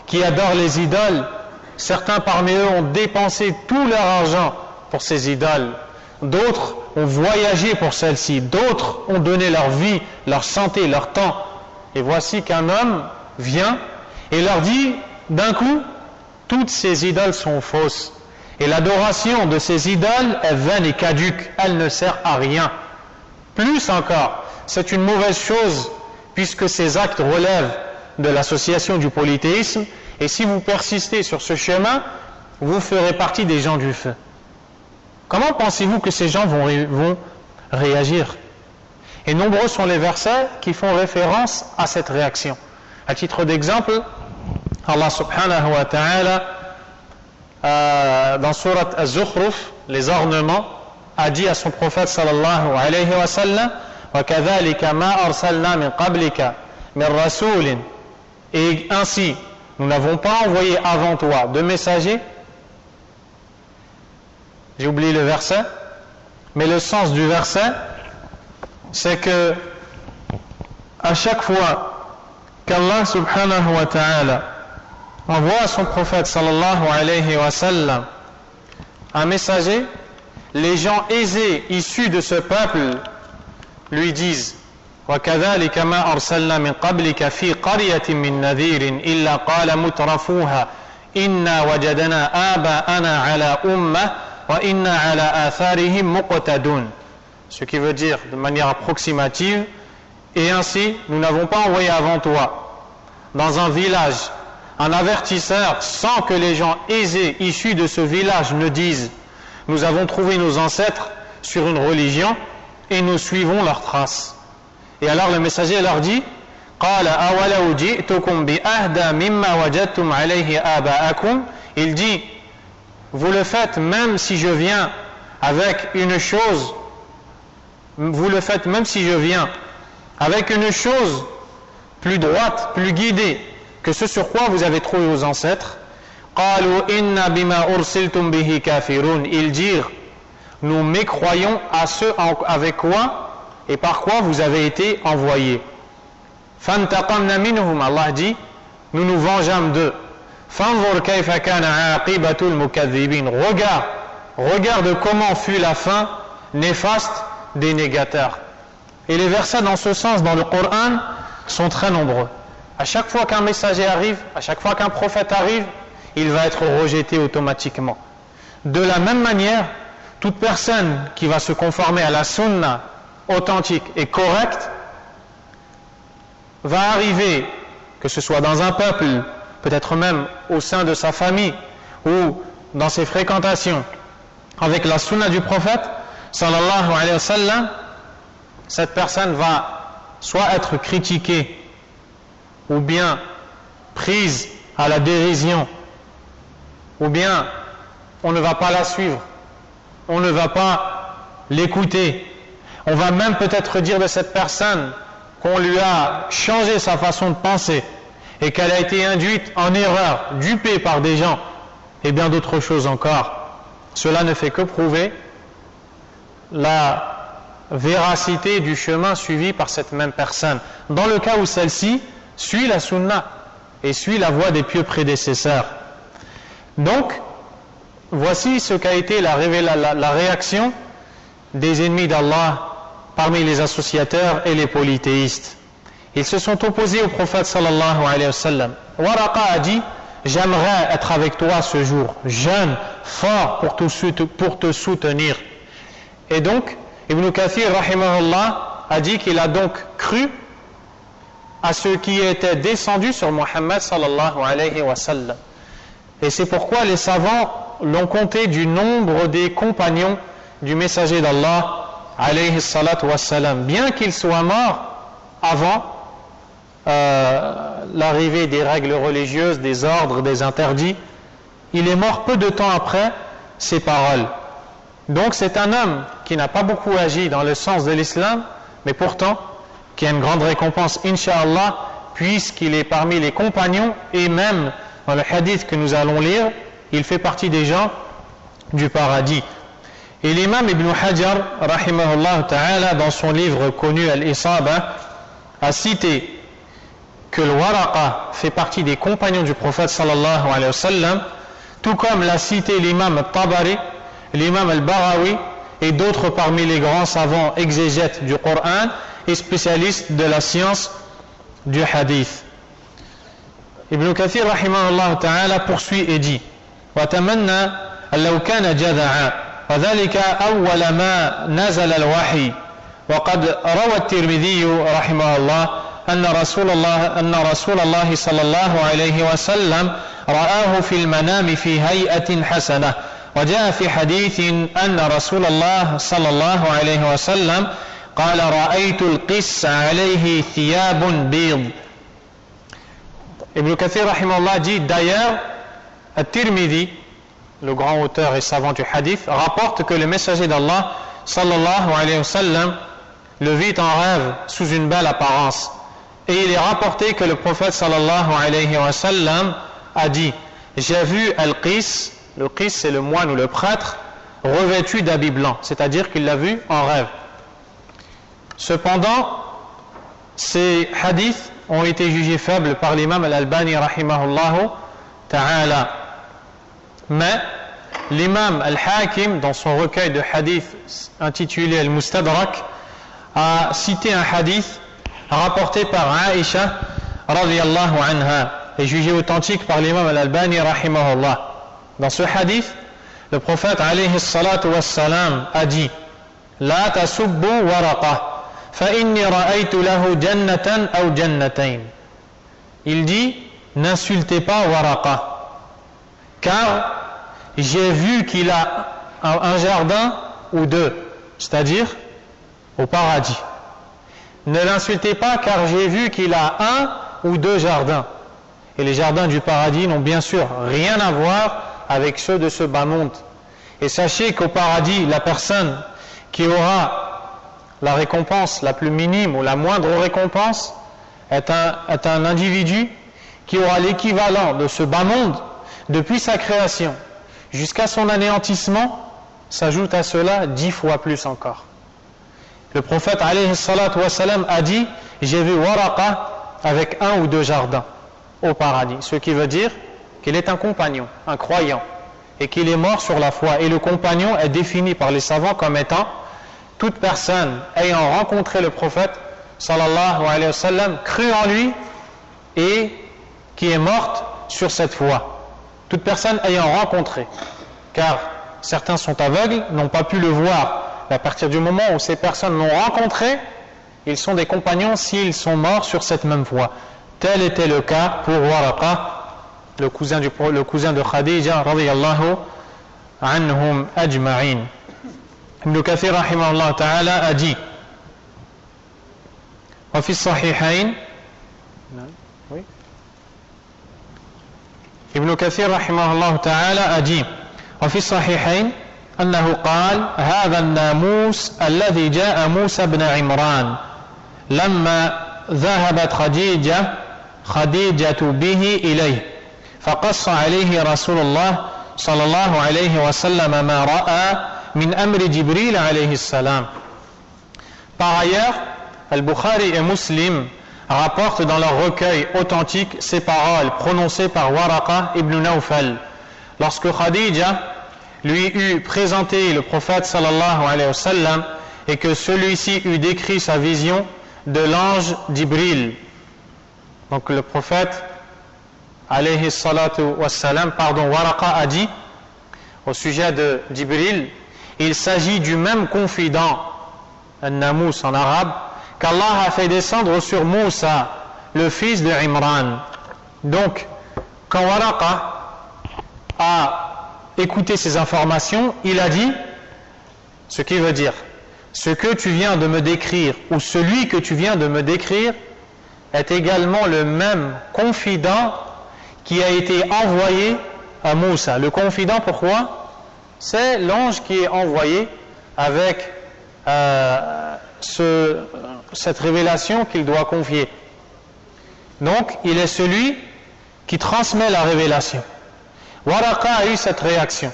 qui adorent les idoles, certains parmi eux ont dépensé tout leur argent pour ces idoles, d'autres ont voyagé pour celles-ci, d'autres ont donné leur vie, leur santé, leur temps. Et voici qu'un homme vient et leur dit, d'un coup, toutes ces idoles sont fausses. Et l'adoration de ces idoles est vaine et caduque, elle ne sert à rien. Plus encore, c'est une mauvaise chose, puisque ces actes relèvent de l'association du polythéisme, et si vous persistez sur ce chemin, vous ferez partie des gens du feu. Comment pensez-vous que ces gens vont réagir? Et nombreux sont les versets qui font référence à cette réaction. À titre d'exemple, Allah subhanahu wa ta'ala, dans Surat Az-Zukhruf, les ornements, a dit à son prophète sallallahu alayhi wa sallam, وَكَذَلِكَ مَا أَرْسَلْنَا مِنْ قَبْلِكَ مِنْ رَسُولٍ. Et ainsi, nous n'avons pas envoyé avant toi de messagers. J'ai oublié le verset, mais le sens du verset, c'est que à chaque fois qu'Allah subhanahu wa ta'ala envoie à son prophète sallallahu alayhi wa sallam un messager, les gens aisés issus de ce peuple lui disent وَكَذَلِكَ مَا أَرْسَلْنَا مِنْ قَبْلِكَ فِي قَرْيَةٍ مِنْ نَذِيرٍ إِلَّا قَالَ مُتْرَفُوهَا إِنَّا وَجَدْنَا آبَاءَنَا عَلَى أُمَّةٍ وَإِنَّا عَلَى آثَارِهِمْ مُقْتَدُونَ. Ce qui veut dire de manière approximative, et ainsi nous n'avons pas envoyé avant toi dans un village un avertisseur sans que les gens aisés issus de ce village ne disent « Nous avons trouvé nos ancêtres sur une religion et nous suivons leurs traces. » Et alors le messager leur dit « قَالَ أَوَلَوْ جِئْتُكُمْ بِأَهْدَى مِمَّا وَجَدْتُمْ عَلَيْهِ آبَاءَكُمْ » Il dit « Vous le faites même si je viens avec une chose, vous le faites même si je viens avec une chose plus droite, plus guidée que ce sur quoi vous avez trouvé vos ancêtres. قالوا إنا بما أرسلتم به كافرون. Ils dirent, nous mécroyons à ce avec quoi et par quoi vous avez été envoyés. فانتقمنا منهم. Allah dit, nous nous vengeâmes d'eux. فانظر كيف كان عاقبة المكذبين. Regarde comment fut la fin néfaste des négateurs. Et les versets dans ce sens dans le Coran sont très nombreux. À chaque fois qu'un messager arrive, à chaque fois qu'un prophète arrive, il va être rejeté automatiquement. De la même manière, toute personne qui va se conformer à la sunna authentique et correcte va arriver, que ce soit dans un peuple, peut-être même au sein de sa famille ou dans ses fréquentations, avec la sunna du prophète, sallallahu alayhi wa sallam, cette personne va soit être critiquée ou bien prise à la dérision, ou bien on ne va pas la suivre, on ne va pas l'écouter. On va même peut-être dire de cette personne qu'on lui a changé sa façon de penser et qu'elle a été induite en erreur, dupée par des gens et bien d'autres choses encore. Cela ne fait que prouver la véracité du chemin suivi par cette même personne, dans le cas où celle-ci suit la sunna et suit la voie des pieux prédécesseurs. Donc, voici ce qu'a été la réaction des ennemis d'Allah parmi les associateurs et les polythéistes. Ils se sont opposés au prophète sallallahu alayhi wa sallam. Waraqa a dit, j'aimerais être avec toi ce jour, jeune, fort pour te soutenir. Et donc, Ibn Kathir rahimahullah a dit qu'il a donc cru à ce qui était descendu sur Muhammad sallallahu alayhi wa sallam. Et c'est pourquoi les savants l'ont compté du nombre des compagnons du messager d'Allah alayhi salatu wa sallam, bien qu'il soit mort avant l'arrivée des règles religieuses, des ordres, des interdits. Il est mort peu de temps après ces paroles. Donc c'est un homme qui n'a pas beaucoup agi dans le sens de l'islam, mais pourtant qui a une grande récompense, incha'Allah, puisqu'il est parmi les compagnons, et même dans le hadith que nous allons lire, il fait partie des gens du paradis. Et l'imam Ibn Hajar, rahimahullah ta'ala, dans son livre connu Al-Isaba, a cité que le Waraqa fait partie des compagnons du prophète sallallahu alayhi wa sallam, tout comme l'a cité l'imam Al-Tabari, l'imam Al-Barawi et d'autres parmi les grands savants exégètes du Coran et spécialistes de la science du hadith. Ibn Kathir rahimahullah ta'ala poursuit et dit وَتَمَنَّى أَنْ لَوْ كَانَ جَذَعًا وَذَلِكَ أَوَّلَ مَا نَزَلَ الْوَحْيِ وقد روى الترمذي رحمه الله أن رسول الله صلى الله عليه وسلم رآه في المنام في هيئة حسنة وجاء في حديث أن رسول الله صلى الله عليه وسلم قال رأيت القس عليه ثياب بيض. Ibn Kathir rahimahullah dit d'ailleurs, At-Tirmidhi, le grand auteur et savant du hadith, rapporte que le messager d'Allah sallallahu alayhi wa sallam le vit en rêve sous une belle apparence. Et il est rapporté que le prophète sallallahu alayhi wa sallam a dit, j'ai vu Al-Qis, le Qis c'est le moine ou le prêtre, revêtu d'habits blancs, c'est-à-dire qu'il l'a vu en rêve. Cependant, ces hadiths ont été jugés faibles par l'imam Al-Albani rahimahullahu ta'ala. Mais l'imam Al-Hakim, dans son recueil de hadiths intitulé Al-Mustadrak, a cité un hadith rapporté par Aïcha radiyallahu anha et jugé authentique par l'imam Al-Albani rahimahullah. Dans ce hadith, le prophète alayhi salatu wassalam a dit La tasubbu waraqa fa inni ra'aytu lahu jannatan aw jannatayn. Il dit n'insultez pas Waraqa, car j'ai vu qu'il a un jardin ou deux, c'est-à-dire au paradis. Ne l'insultez pas, car j'ai vu qu'il a un ou deux jardins. Et les jardins du paradis n'ont bien sûr rien à voir avec ceux de ce bas monde. Et sachez qu'au paradis, la personne qui aura la récompense la plus minime ou la moindre récompense est un individu qui aura l'équivalent de ce bas monde depuis sa création jusqu'à son anéantissement, s'ajoute à cela 10 fois plus encore. Le prophète alayhi salatu wassalam a dit: j'ai vu Waraqa avec un ou deux jardins au paradis, ce qui veut dire qu'il est un compagnon, un croyant, et qu'il est mort sur la foi. Et le compagnon est défini par les savants comme étant toute personne ayant rencontré le prophète sallallahu alayhi wa sallam, cru en lui et qui est morte sur cette foi. Toute personne ayant rencontré, car certains sont aveugles, n'ont pas pu le voir. À partir du moment où ces personnes l'ont rencontré, ils sont des compagnons s'ils sont morts sur cette même voie. Tel était le cas pour Waraqa, le cousin de Khadija radiyallahu anhum ajma'in. Ibn Kathir rahimahullah ta'ala a dit: wa fi sahihayn, Ibn Kathir rahimahullah ta'ala a dit: wa fi sahihayn أنه قال هذا الناموس الذي جاء موسى بن عمران لما ذهبت خديجة به إليه فقص عليه رسول الله صلى الله عليه وسلم ما رأى من أمر جبريل عليه السلام. Par ailleurs, Al-Bukhari et Muslim rapportent dans leur recueil authentique ces paroles prononcées par Waraqa ibn Nawfal lorsque Khadija lui eut présenté le prophète sallallahu alayhi wa sallam et que celui-ci eut décrit sa vision de l'ange Jibril. Donc le prophète alayhi salatu wa sallam, Waraqa a dit au sujet de Jibril: il s'agit du même confident, An-Namus en arabe, qu'Allah a fait descendre sur Moussa, le fils de Imran. Donc quand Waraqa a écouter ces informations, il a dit, ce qui veut dire, ce que tu viens de me décrire, ou celui que tu viens de me décrire, est également le même confident qui a été envoyé à Moussa. Le confident, pourquoi? C'est l'ange qui est envoyé avec cette révélation qu'il doit confier. Donc, il est celui qui transmet la révélation. Waraqa a eu cette réaction,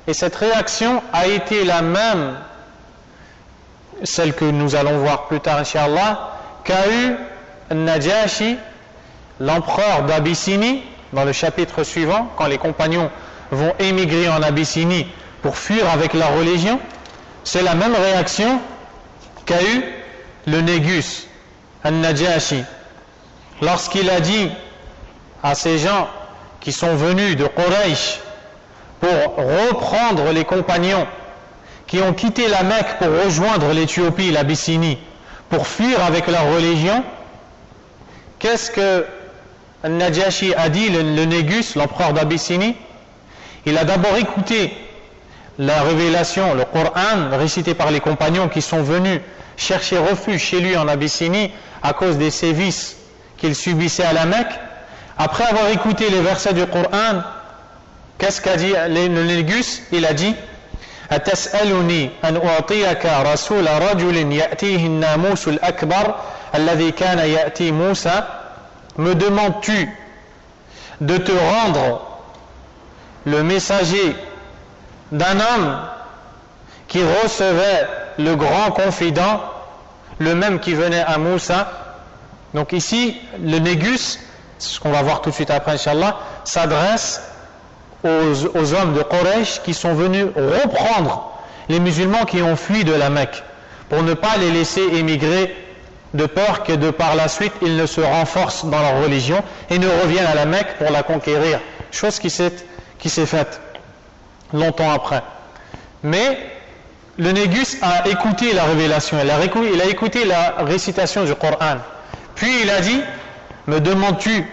et cette réaction a été la même, celle que nous allons voir plus tard Inch'Allah, qu'a eu Najashi, l'empereur d'Abyssinie, dans le chapitre suivant, quand les compagnons vont émigrer en Abyssinie pour fuir avec leur religion. C'est la même réaction qu'a eu le Négus, Najashi, lorsqu'il a dit à ces gens qui sont venus de Quraysh pour reprendre les compagnons qui ont quitté la Mecque pour rejoindre l'Éthiopie, l'Abyssinie, pour fuir avec leur religion. Qu'est-ce que Najashi a dit, le Négus, l'empereur d'Abyssinie? Il a d'abord écouté la révélation, le Coran, récité par les compagnons qui sont venus chercher refuge chez lui en Abyssinie à cause des sévices qu'il subissait à la Mecque. Après avoir écouté les versets du Coran, qu'est-ce qu'a dit le Négus? Il a dit: أتسألني أن أعطيك رسول رجل يأتيه الناموس الأكبر الذي كان يأتي موسى. Me demandes-tu de te rendre le messager d'un homme qui recevait le grand confident, le même qui venait à Moussa? Donc ici, le Négus, ce qu'on va voir tout de suite après Inch'Allah, s'adresse aux hommes de Quraysh qui sont venus reprendre les musulmans qui ont fui de la Mecque pour ne pas les laisser émigrer, de peur que de par la suite ils ne se renforcent dans leur religion et ne reviennent à la Mecque pour la conquérir, chose qui s'est faite longtemps après. Mais le Négus a écouté la révélation, il a écouté la récitation du Coran, puis il a dit: me demandes-tu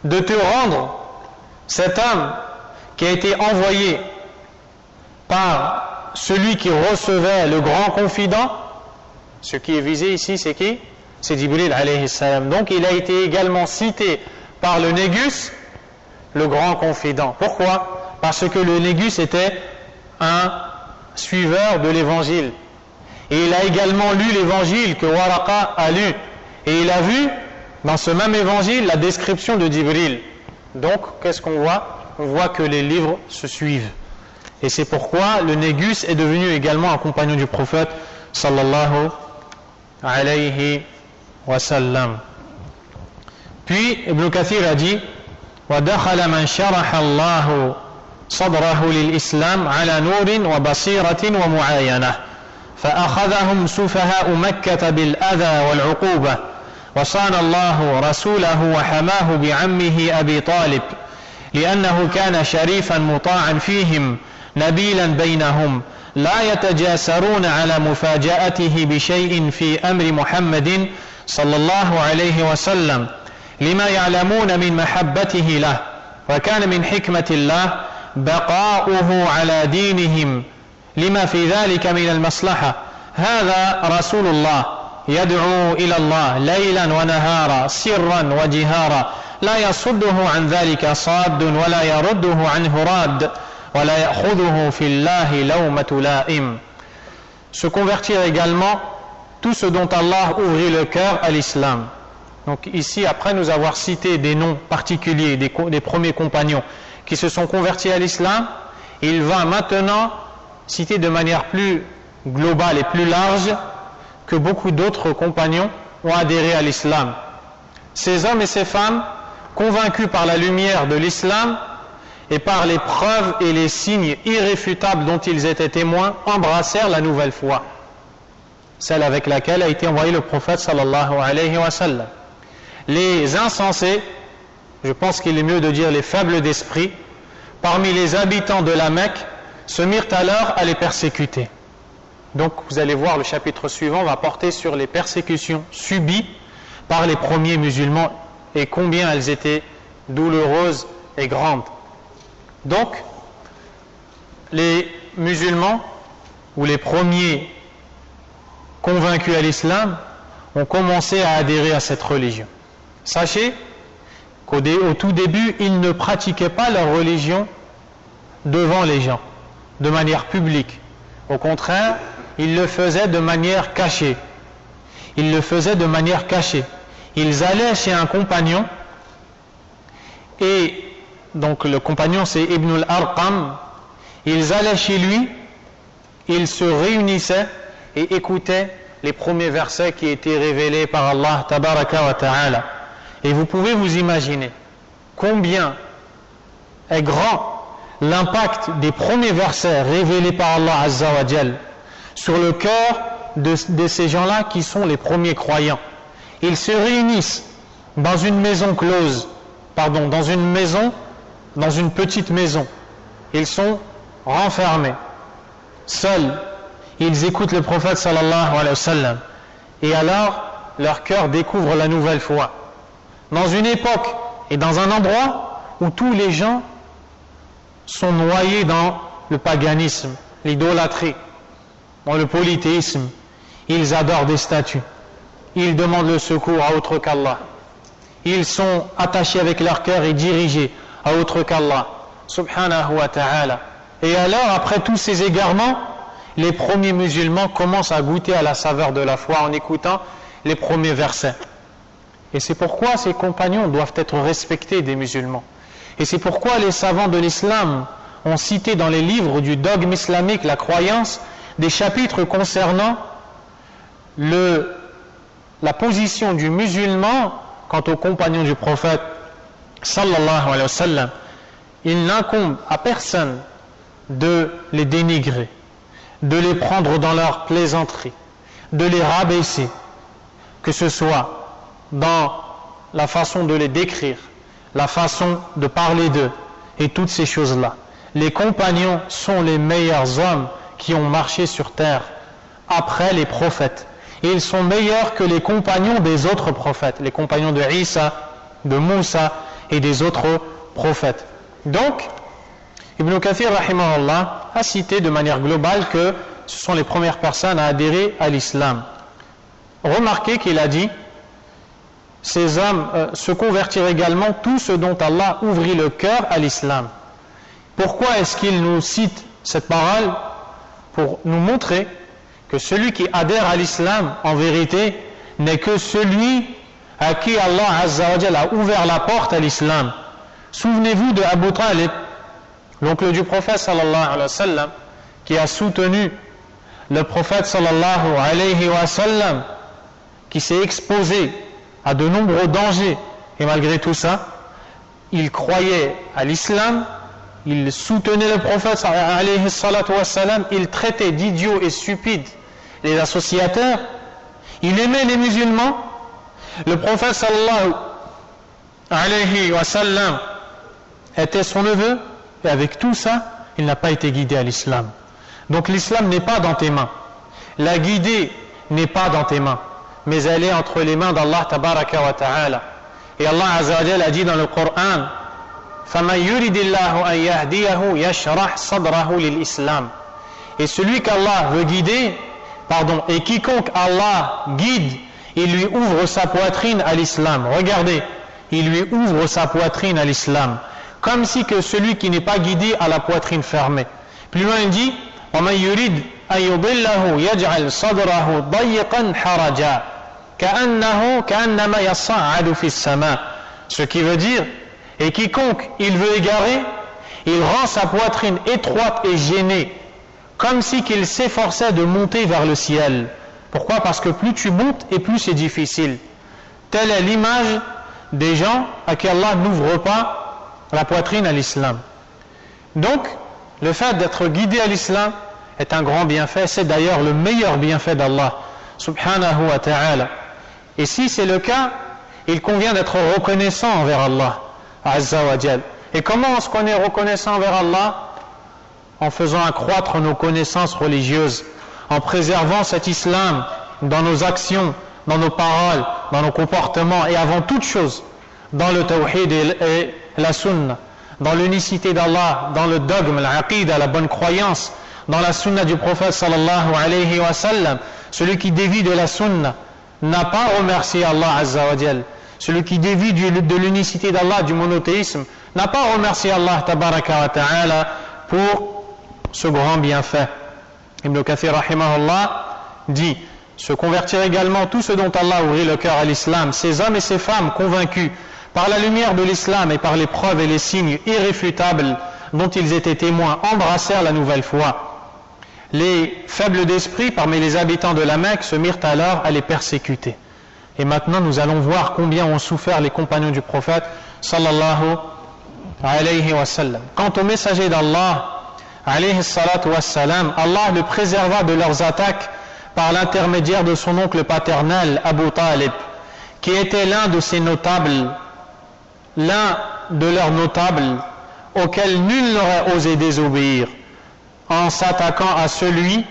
de te rendre cet homme qui a été envoyé par celui qui recevait le grand confident. Ce qui est visé ici, c'est qui? C'est Jibril alayhi salam. Donc il a été également cité par le Négus, le grand confident. Pourquoi? Parce que le Négus était un suiveur de l'évangile. Et il a également lu l'évangile que Waraqa a lu. Et il a vu dans ce même évangile la description de Jibril. Donc, qu'est-ce qu'on voit? On voit que les livres se suivent. Et c'est pourquoi le Négus est devenu également un compagnon du prophète sallallahu alayhi wa sallam. Puis Ibn Kathir a dit وَدَخَلَ مَنْ شَرَحَ اللَّهُ صَدْرَهُ لِلْإِسْلَامِ عَلَى نُورٍ وَبَصِيرَةٍ وَمُعَايَنَةٍ فأخذهم سفهاء مكة بالأذى والعقوبة وصان الله رسوله وحماه بعمه أبي طالب لأنه كان شريفا مطاعا فيهم نبيلا بينهم لا يتجاسرون على مفاجأته بشيء في أمر محمد صلى الله عليه وسلم لما يعلمون من محبته له وكان من حكمة الله بقاؤه على دينهم لما في ذلك من المصلحة هذا رسول الله يدعو إلى الله ليلا ونهارا سرا وجهارا لا يصده عن ذلك صاد ولا يرده عنه راد ولا يأخذه في الله لومة لائم. Se convertir également tout ce dont Allah ouvrit le cœur à l'islam. Donc ici, après nous avoir cité des noms particuliers des premiers compagnons qui se sont convertis à l'islam, il va maintenant citer de manière plus globale et plus large que beaucoup d'autres compagnons ont adhéré à l'islam. Ces hommes et ces femmes, convaincus par la lumière de l'islam et par les preuves et les signes irréfutables dont ils étaient témoins, embrassèrent la nouvelle foi, celle avec laquelle a été envoyé le prophète sallallahu alayhi wa sallam. Les insensés, je pense qu'il est mieux de dire les faibles d'esprit, parmi les habitants de la Mecque, se mirent alors à les persécuter. Donc vous allez voir, le chapitre suivant va porter sur les persécutions subies par les premiers musulmans et combien elles étaient douloureuses et grandes. Donc les musulmans ou les premiers convaincus à l'islam ont commencé à adhérer à cette religion. Sachez qu'au tout début, ils ne pratiquaient pas leur religion devant les gens, de manière publique. Au contraire, ils le faisaient de manière cachée. Ils le faisaient de manière cachée. Ils allaient chez un compagnon, et donc le compagnon c'est Ibn al-Arqam. Ils allaient chez lui, ils se réunissaient et écoutaient les premiers versets qui étaient révélés par Allah tabaraka wa ta'ala. Et vous pouvez vous imaginer combien est grand l'impact des premiers versets révélés par Allah Azza wa Jal sur le cœur de ces gens-là qui sont les premiers croyants. Ils se réunissent dans une maison close, dans une petite maison. Ils sont renfermés, seuls. Ils écoutent le prophète sallallahu alayhi wa sallam. Et alors, leur cœur découvre la nouvelle foi. Dans une époque et dans un endroit où tous les gens sont noyés dans le paganisme, l'idolâtrie, dans le polythéisme, ils adorent des statues, ils demandent le secours à autre qu'Allah, ils sont attachés avec leur cœur et dirigés à autre qu'Allah, subhanahu wa ta'ala. Et alors, après tous ces égarements, les premiers musulmans commencent à goûter à la saveur de la foi en écoutant les premiers versets. Et c'est pourquoi ces compagnons doivent être respectés des musulmans. Et c'est pourquoi les savants de l'islam ont cité dans les livres du dogme islamique, la croyance, des chapitres concernant la position du musulman quant aux compagnons du prophète sallallahu alayhi wa sallam. Il n'incombe à personne de les dénigrer, de les prendre dans leur plaisanterie, de les rabaisser, que ce soit dans la façon de les décrire, la façon de parler d'eux et toutes ces choses-là. Les compagnons sont les meilleurs hommes qui ont marché sur terre après les prophètes. Et ils sont meilleurs que les compagnons des autres prophètes, les compagnons de Isa, de Moussa et des autres prophètes. Donc, Ibn Kathir rahimahullah a cité de manière globale que ce sont les premières personnes à adhérer à l'islam. Remarquez qu'il a dit ces hommes se convertirent également tous ceux dont Allah ouvrit le cœur à l'islam. Pourquoi est-ce qu'il nous cite cette parole? Pour nous montrer que celui qui adhère à l'islam, en vérité, n'est que celui à qui Allah Azza wa Jalla a ouvert la porte à l'islam. Souvenez-vous de Abu Talib, l'oncle du prophète sallallahu alayhi wa sallam, qui a soutenu le prophète sallallahu alayhi wa sallam, qui s'est exposé à de nombreux dangers, et malgré tout ça, il croyait à l'islam, il soutenait le prophète alayhi salatu wa sallam, il traitait d'idiots et stupides les associateurs, il aimait les musulmans. Le prophète sallallahu alayhi wa sallam était son neveu, et avec tout ça, il n'a pas été guidé à l'islam. Donc l'islam n'est pas dans tes mains, la guidée n'est pas dans tes mains, mais elle est entre les mains d'Allah tabaraka wa ta'ala. Et Allah Azza wa Jalla a dit dans le Coran, فَمَنْ يُرِدِ اللَّهُ أَنْ يَهْدِيَهُ يَشْرَحْ صَدْرَهُ لِلْإِسْلَامِ. Et celui qu'Allah veut guider, et quiconque Allah guide, il lui ouvre sa poitrine à l'islam. Regardez, il lui ouvre sa poitrine à l'islam, comme si que celui qui n'est pas guidé a la poitrine fermée. Plus loin il dit, وَمَنْ يُرِدْ أَنْ يُضِلَّهُ يَجْعَلْ صَدْرَهُ ضَيِّقًا حَرَجًا كَأَنَّمَا يَصَّعَّدُ فِي السَّمَاءِ. Ce qui veut dire, et quiconque il veut égarer, il rend sa poitrine étroite et gênée, comme si qu'il s'efforçait de monter vers le ciel. Pourquoi? Parce que plus tu montes et plus c'est difficile. Telle est l'image des gens à qui Allah n'ouvre pas la poitrine à l'islam. Donc, le fait d'être guidé à l'islam est un grand bienfait. C'est d'ailleurs le meilleur bienfait d'Allah subhanahu wa ta'ala. Et si c'est le cas, il convient d'être reconnaissant envers Allah Azza wa Jal. Et comment est-ce qu'on est reconnaissant envers Allah? En faisant accroître nos connaissances religieuses, en préservant cet islam dans nos actions, dans nos paroles, dans nos comportements, et avant toute chose, dans le tawhid et la sunna, dans l'unicité d'Allah, dans le dogme, l'aqidah, la bonne croyance, dans la sunna du prophète sallallahu alayhi wa sallam. Celui qui dévie de la sunna n'a pas remercié Allah Azza wa Jal. Celui qui dévie de l'unicité d'Allah, du monothéisme, n'a pas remercié Allah tabaraka wa ta'ala pour ce grand bienfait. Ibn Kathir rahimahullah dit, se convertir également tous ceux dont Allah ouvrit le cœur à l'islam, ces hommes et ces femmes convaincus par la lumière de l'islam et par les preuves et les signes irréfutables dont ils étaient témoins, embrassèrent la nouvelle foi. Les faibles d'esprit parmi les habitants de la Mecque se mirent alors à les persécuter. Et maintenant nous allons voir combien ont souffert les compagnons du prophète sallallahu alayhi wa sallam. Quant aux messagers d'Allah alayhi salatu wassalam, Allah le préserva de leurs attaques par l'intermédiaire de son oncle paternel Abu Talib, qui était l'un de ses notables, l'un de leurs notables auxquels nul n'aurait osé désobéir, en s'attaquant à celui,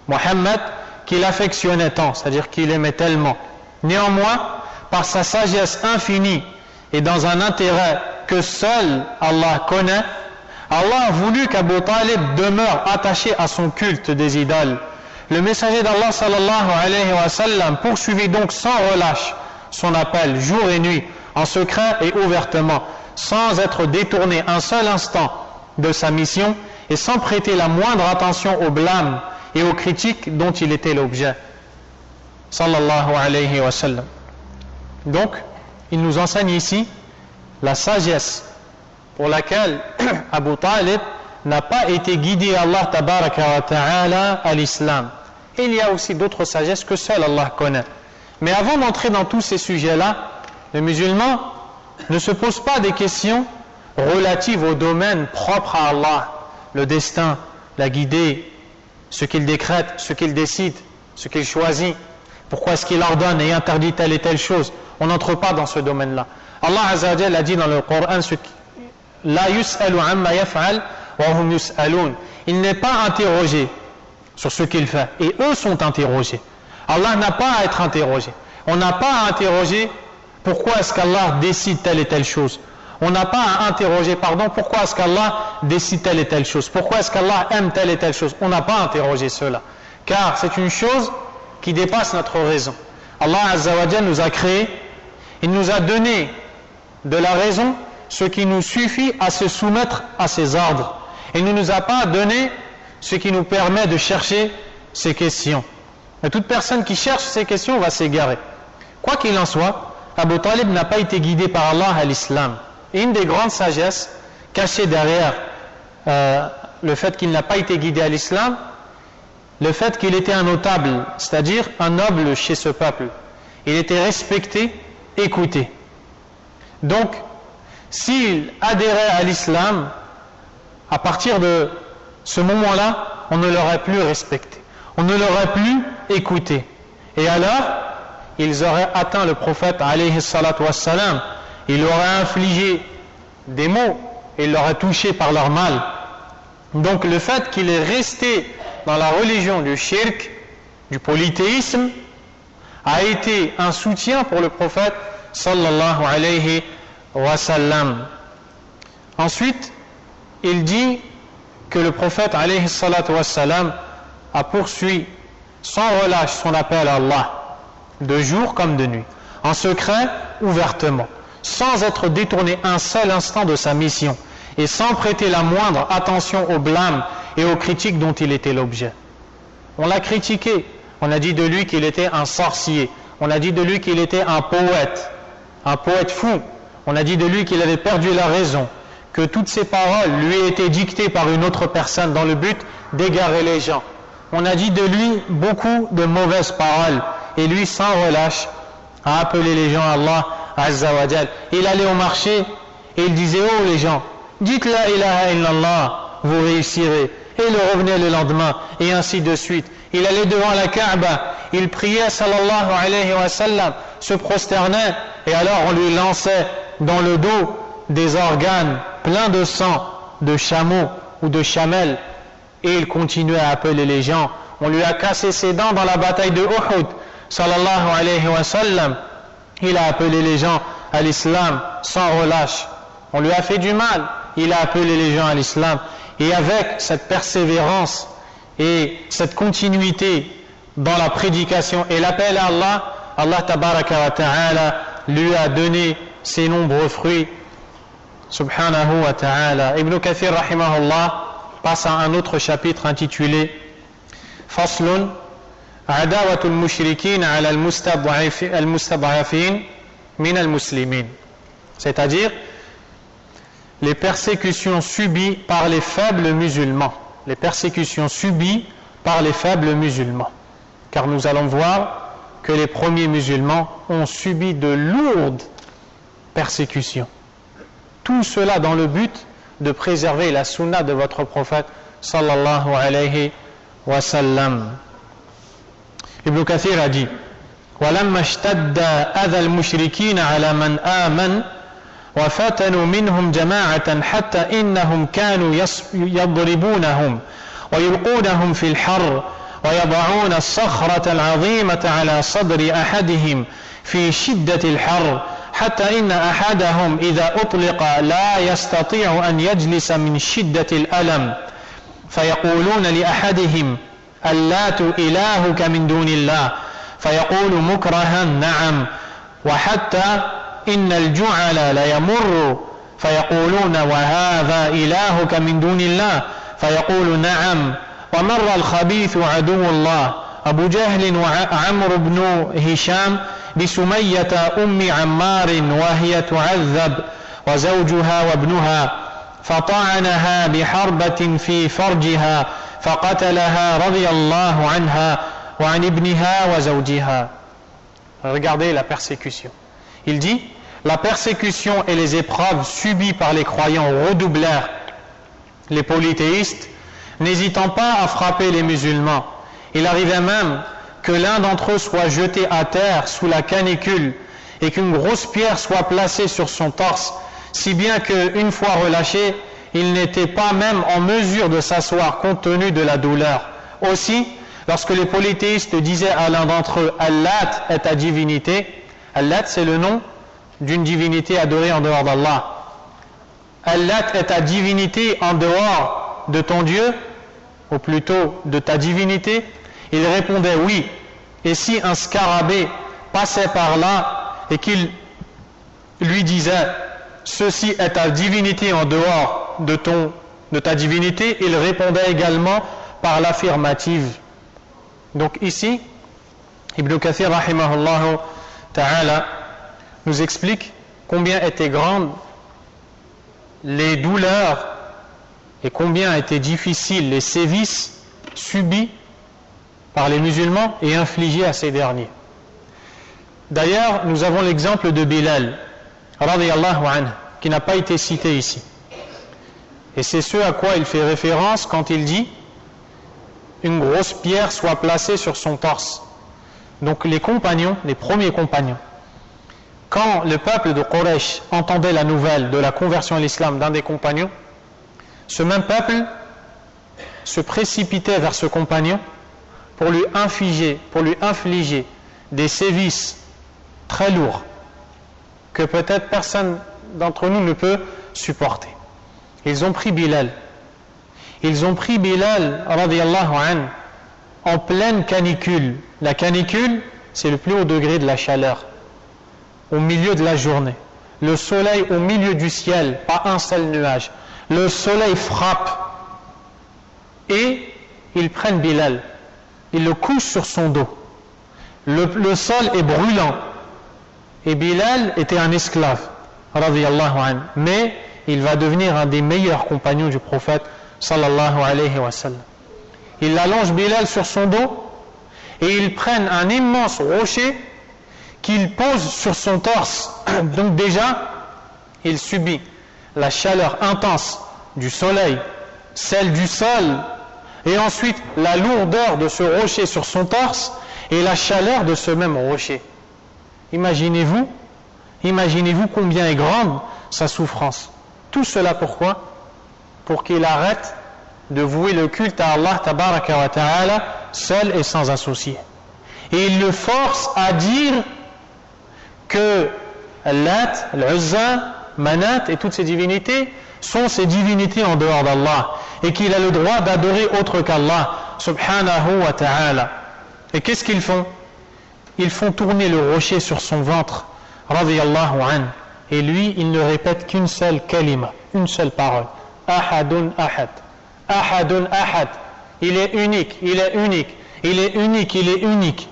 Mohammed, qu'il affectionnait tant, c'est-à-dire qu'il aimait tellement. Néanmoins, par sa sagesse infinie et dans un intérêt que seul Allah connaît, Allah a voulu qu'Abu Talib demeure attaché à son culte des idoles. Le messager d'Allah sallallahu alayhi wa sallam poursuivit donc sans relâche son appel jour et nuit, en secret et ouvertement, sans être détourné un seul instant de sa mission et sans prêter la moindre attention aux blâmes et aux critiques dont il était l'objet. Sallallahu alayhi wa sallam. Donc, il nous enseigne ici la sagesse pour laquelle Abu Talib n'a pas été guidé Allah tabaraka wa ta'ala à l'islam. Et il y a aussi d'autres sagesses que seul Allah connaît. Mais avant d'entrer dans tous ces sujets-là, le musulman ne se pose pas des questions relatives au domaine propre à Allah, le destin, la guidée, ce qu'il décrète, ce qu'il décide, ce qu'il choisit, pourquoi est-ce qu'il ordonne et interdit telle et telle chose. On n'entre pas dans ce domaine-là. Allah Azza wa Jalla a dit dans le Coran, La yus'alu amma yaf'al wa hum yus'alun. Il n'est pas interrogé sur ce qu'il fait, et eux sont interrogés. Allah n'a pas à être interrogé. On n'a pas à interroger Pourquoi est-ce qu'Allah décide telle et telle chose? On n'a pas à interroger, pourquoi est-ce qu'Allah décide telle et telle chose? Pourquoi est-ce qu'Allah aime telle et telle chose? On n'a pas à interroger cela. Car c'est une chose qui dépasse notre raison. Allah Azza wa Jalla nous a créés, il nous a donné de la raison ce qui nous suffit à se soumettre à ses ordres. Il ne nous a pas donné ce qui nous permet de chercher ces questions. Et toute personne qui cherche ces questions va s'égarer. Quoi qu'il en soit, Abu Talib n'a pas été guidé par Allah à l'islam. Et une des grandes sagesses cachées derrière le fait qu'il n'a pas été guidé à l'islam, le fait qu'il était un notable, c'est-à-dire un noble chez ce peuple. Il était respecté, écouté. Donc, s'il adhérait à l'islam, à partir de ce moment-là, on ne l'aurait plus respecté. On ne l'aurait plus écouté. Et alors, ils auraient atteint le prophète, alayhi salatu wassalam. Ils auraient infligé des maux, et ils l'auraient touché par leur mal. Donc, le fait qu'il est resté dans la religion du shirk, du polythéisme, a été un soutien pour le prophète, sallallahu alayhi wa sallam. Ensuite, il dit que le prophète alayhi salatu wassalam a poursuivi sans relâche son appel à Allah, de jour comme de nuit, en secret, ouvertement, sans être détourné un seul instant de sa mission, et sans prêter la moindre attention aux blâmes et aux critiques dont il était l'objet. On l'a critiqué, on a dit de lui qu'il était un sorcier, on a dit de lui qu'il était un poète fou, on a dit de lui qu'il avait perdu la raison, que toutes ses paroles lui étaient dictées par une autre personne dans le but d'égarer les gens. On a dit de lui beaucoup de mauvaises paroles, et lui sans relâche a appelé les gens à Allah Azza wa Jal. Il allait au marché et il disait: oh les gens, dites la ilaha illallah, vous réussirez. Et il revenait le lendemain, et ainsi de suite. Il allait devant la Kaaba, il priait sallallahu alayhi wa sallam, se prosternait, et alors on lui lançait dans le dos des organes pleins de sang, de chameaux ou de chamelles, et il continuait à appeler les gens. On lui a cassé ses dents dans la bataille de Uhud, sallallahu alayhi wa sallam. Il a appelé les gens à l'islam sans relâche. On lui a fait du mal, il a appelé les gens à l'islam. Et avec cette persévérance et cette continuité dans la prédication et l'appel à Allah, Allah tabaraka wa ta'ala lui a donné ses nombreux fruits, subhanahu wa ta'ala. Ibn Kathir rahimahullah passe à un autre chapitre intitulé Faslun Adawatul mushrikin ala al-mustad'afin min al-muslimin, c'est-à-dire les persécutions subies par les faibles musulmans. Les persécutions subies par les faibles musulmans. Car nous allons voir que les premiers musulmans ont subi de lourdes persécutions. Tout cela dans le but de préserver la sunna de votre prophète sallallahu alayhi wa sallam. Ibn Kathir a dit: وَلَمَّا اشْتَدَّ أَذَى الْمُشْرِكِينَ عَلَى مَنْ آمَنَ وفتنوا منهم جماعة حتى إنهم كانوا يضربونهم ويلقونهم في الحر ويضعون الصخرة العظيمة على صدر أحدهم في شدة الحر حتى إن أحدهم إذا أطلق لا يستطيع أن يجلس من شدة الألم فيقولون لأحدهم اللات إلهك من دون الله فيقول مكرها نعم وحتى إن الجعل ليمر فيقولون وهذا إلهك من دون الله فيقول نعم ومر الخبيث عدو الله أبو جهل وعمرو بن هشام بسمية أم عمار وهي تعذب وزوجها وابنها فطعنها بحربة في فرجها فقتلها رضي الله عنها وعن ابنها وزوجها. Regardez la persécution. Il dit: la persécution et les épreuves subies par les croyants redoublèrent. Les polythéistes, n'hésitant pas à frapper les musulmans, il arrivait même que l'un d'entre eux soit jeté à terre sous la canicule et qu'une grosse pierre soit placée sur son torse, si bien qu'une fois relâché, il n'était pas même en mesure de s'asseoir compte tenu de la douleur. Aussi, lorsque les polythéistes disaient à l'un d'entre eux « Allah est ta divinité », Allah c'est le nom d'une divinité adorée en dehors d'Allah. Allat est ta divinité en dehors de ton Dieu, ou plutôt de ta divinité? Il répondait oui. Et si un scarabée passait par là et qu'il lui disait ceci est ta divinité en dehors de ta divinité, il répondait également par l'affirmative. Donc ici, Ibn Kathir rahimahullah ta'ala nous explique combien étaient grandes les douleurs et combien étaient difficiles les sévices subis par les musulmans et infligés à ces derniers. D'ailleurs, nous avons l'exemple de Bilal radiyallahu anhu, qui n'a pas été cité ici. Et c'est ce à quoi il fait référence quand il dit une grosse pierre soit placée sur son torse. Donc les compagnons, les premiers compagnons, quand le peuple de Quraysh entendait la nouvelle de la conversion à l'islam d'un des compagnons, ce même peuple se précipitait vers ce compagnon pour lui infliger des sévices très lourds que peut-être personne d'entre nous ne peut supporter. Ils ont pris Bilal. Ils ont pris Bilal radiyallahu anhu en pleine canicule. La canicule, c'est le plus haut degré de la chaleur, au milieu de la journée. Le soleil au milieu du ciel, pas un seul nuage. Le soleil frappe et ils prennent Bilal. Ils le couchent sur son dos. Le sol est brûlant. Et Bilal était un esclave, radiyallahu anhu. Mais il va devenir un des meilleurs compagnons du prophète, sallallahu alayhi wa sallam. Ils allongent Bilal sur son dos et ils prennent un immense rocher qu'ils posent sur son torse. Donc déjà, il subit la chaleur intense du soleil, celle du sol, et ensuite la lourdeur de ce rocher sur son torse et la chaleur de ce même rocher. Imaginez-vous combien est grande sa souffrance. Tout cela pourquoi? Pour qu'il arrête de vouer le culte à Allah tabaraka wa ta'ala seul et sans associé. Et il le force à dire que Lat, Al-Uzza, Manat et toutes ces divinités sont ces divinités en dehors d'Allah et qu'il a le droit d'adorer autre qu'Allah subhanahu wa ta'ala. Et qu'est-ce qu'ils font? Ils font tourner le rocher sur son ventre radiyallahu anhu, et lui il ne répète qu'une seule kalima, une seule parole, ahadun ahad, ahadun ahad. Il est unique, il est unique, il est unique, il est unique.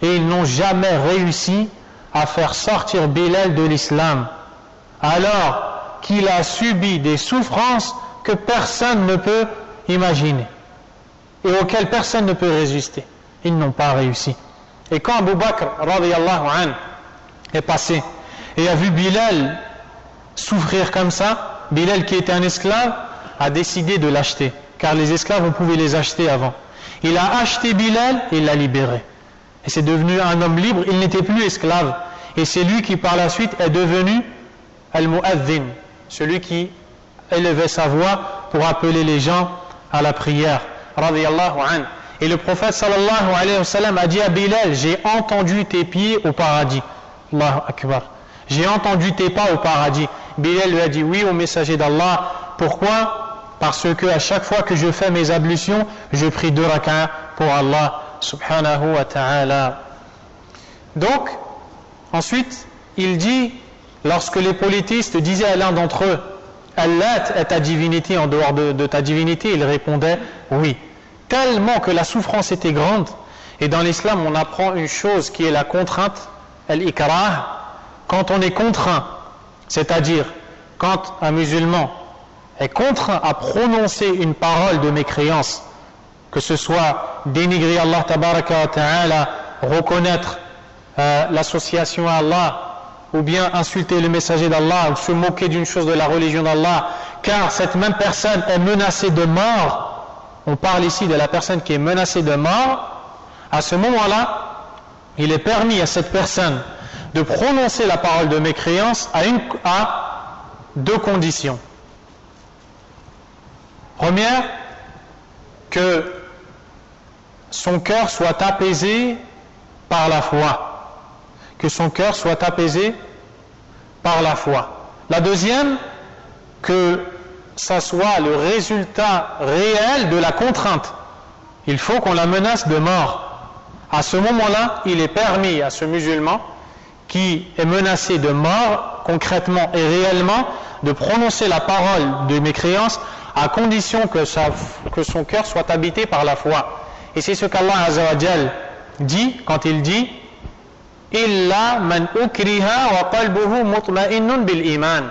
Et ils n'ont jamais réussi à faire sortir Bilal de l'islam, alors qu'il a subi des souffrances que personne ne peut imaginer et auxquelles personne ne peut résister. Ils n'ont pas réussi. Et quand Abu Bakr radiyallahu anhu est passé et a vu Bilal souffrir comme ça, Bilal qui était un esclave a décidé de l'acheter, car les esclaves on pouvait les acheter avant. Il a acheté Bilal et il l'a libéré. Et c'est devenu un homme libre, il n'était plus esclave. Et c'est lui qui par la suite est devenu Al-Mu'adhin, celui qui élevait sa voix pour appeler les gens à la prière, radiyallahu anhu. Et le prophète sallallahu alayhi wa sallam a dit à Bilal, j'ai entendu tes pieds au paradis. Allahu Akbar. J'ai entendu tes pas au paradis. Bilal lui a dit, oui, au messager d'Allah. Pourquoi? Parce que à chaque fois que je fais mes ablutions, je prie 2 rak'ah pour Allah subhanahu wa ta'ala. Donc, ensuite, il dit, lorsque les polythéistes disaient à l'un d'entre eux, Allah est ta divinité en dehors de ta divinité, il répondait, oui. Tellement que la souffrance était grande, et dans l'islam on apprend une chose qui est la contrainte, al-ikrah, quand on est contraint, c'est-à-dire quand un musulman est contraint à prononcer une parole de mécréance, que ce soit dénigrer Allah tabaraka wa ta'ala, reconnaître l'association à Allah, ou bien insulter le messager d'Allah, ou se moquer d'une chose de la religion d'Allah, car cette même personne est menacée de mort. On parle ici de la personne qui est menacée de mort. À ce moment-là, il est permis à cette personne de prononcer la parole de mécréance à 2 conditions. Première, que son cœur soit apaisé par la foi. Que son cœur soit apaisé par la foi. La deuxième, que ça soit le résultat réel de la contrainte. Il faut qu'on la menace de mort. À ce moment-là, il est permis à ce musulman qui est menacé de mort, concrètement et réellement, de prononcer la parole de mécréance à condition que son cœur soit habité par la foi. Et c'est ce qu'Allah Azza wa Jal dit quand il dit Illa man ukriha wa qalbuhu mutma'innun bil iman.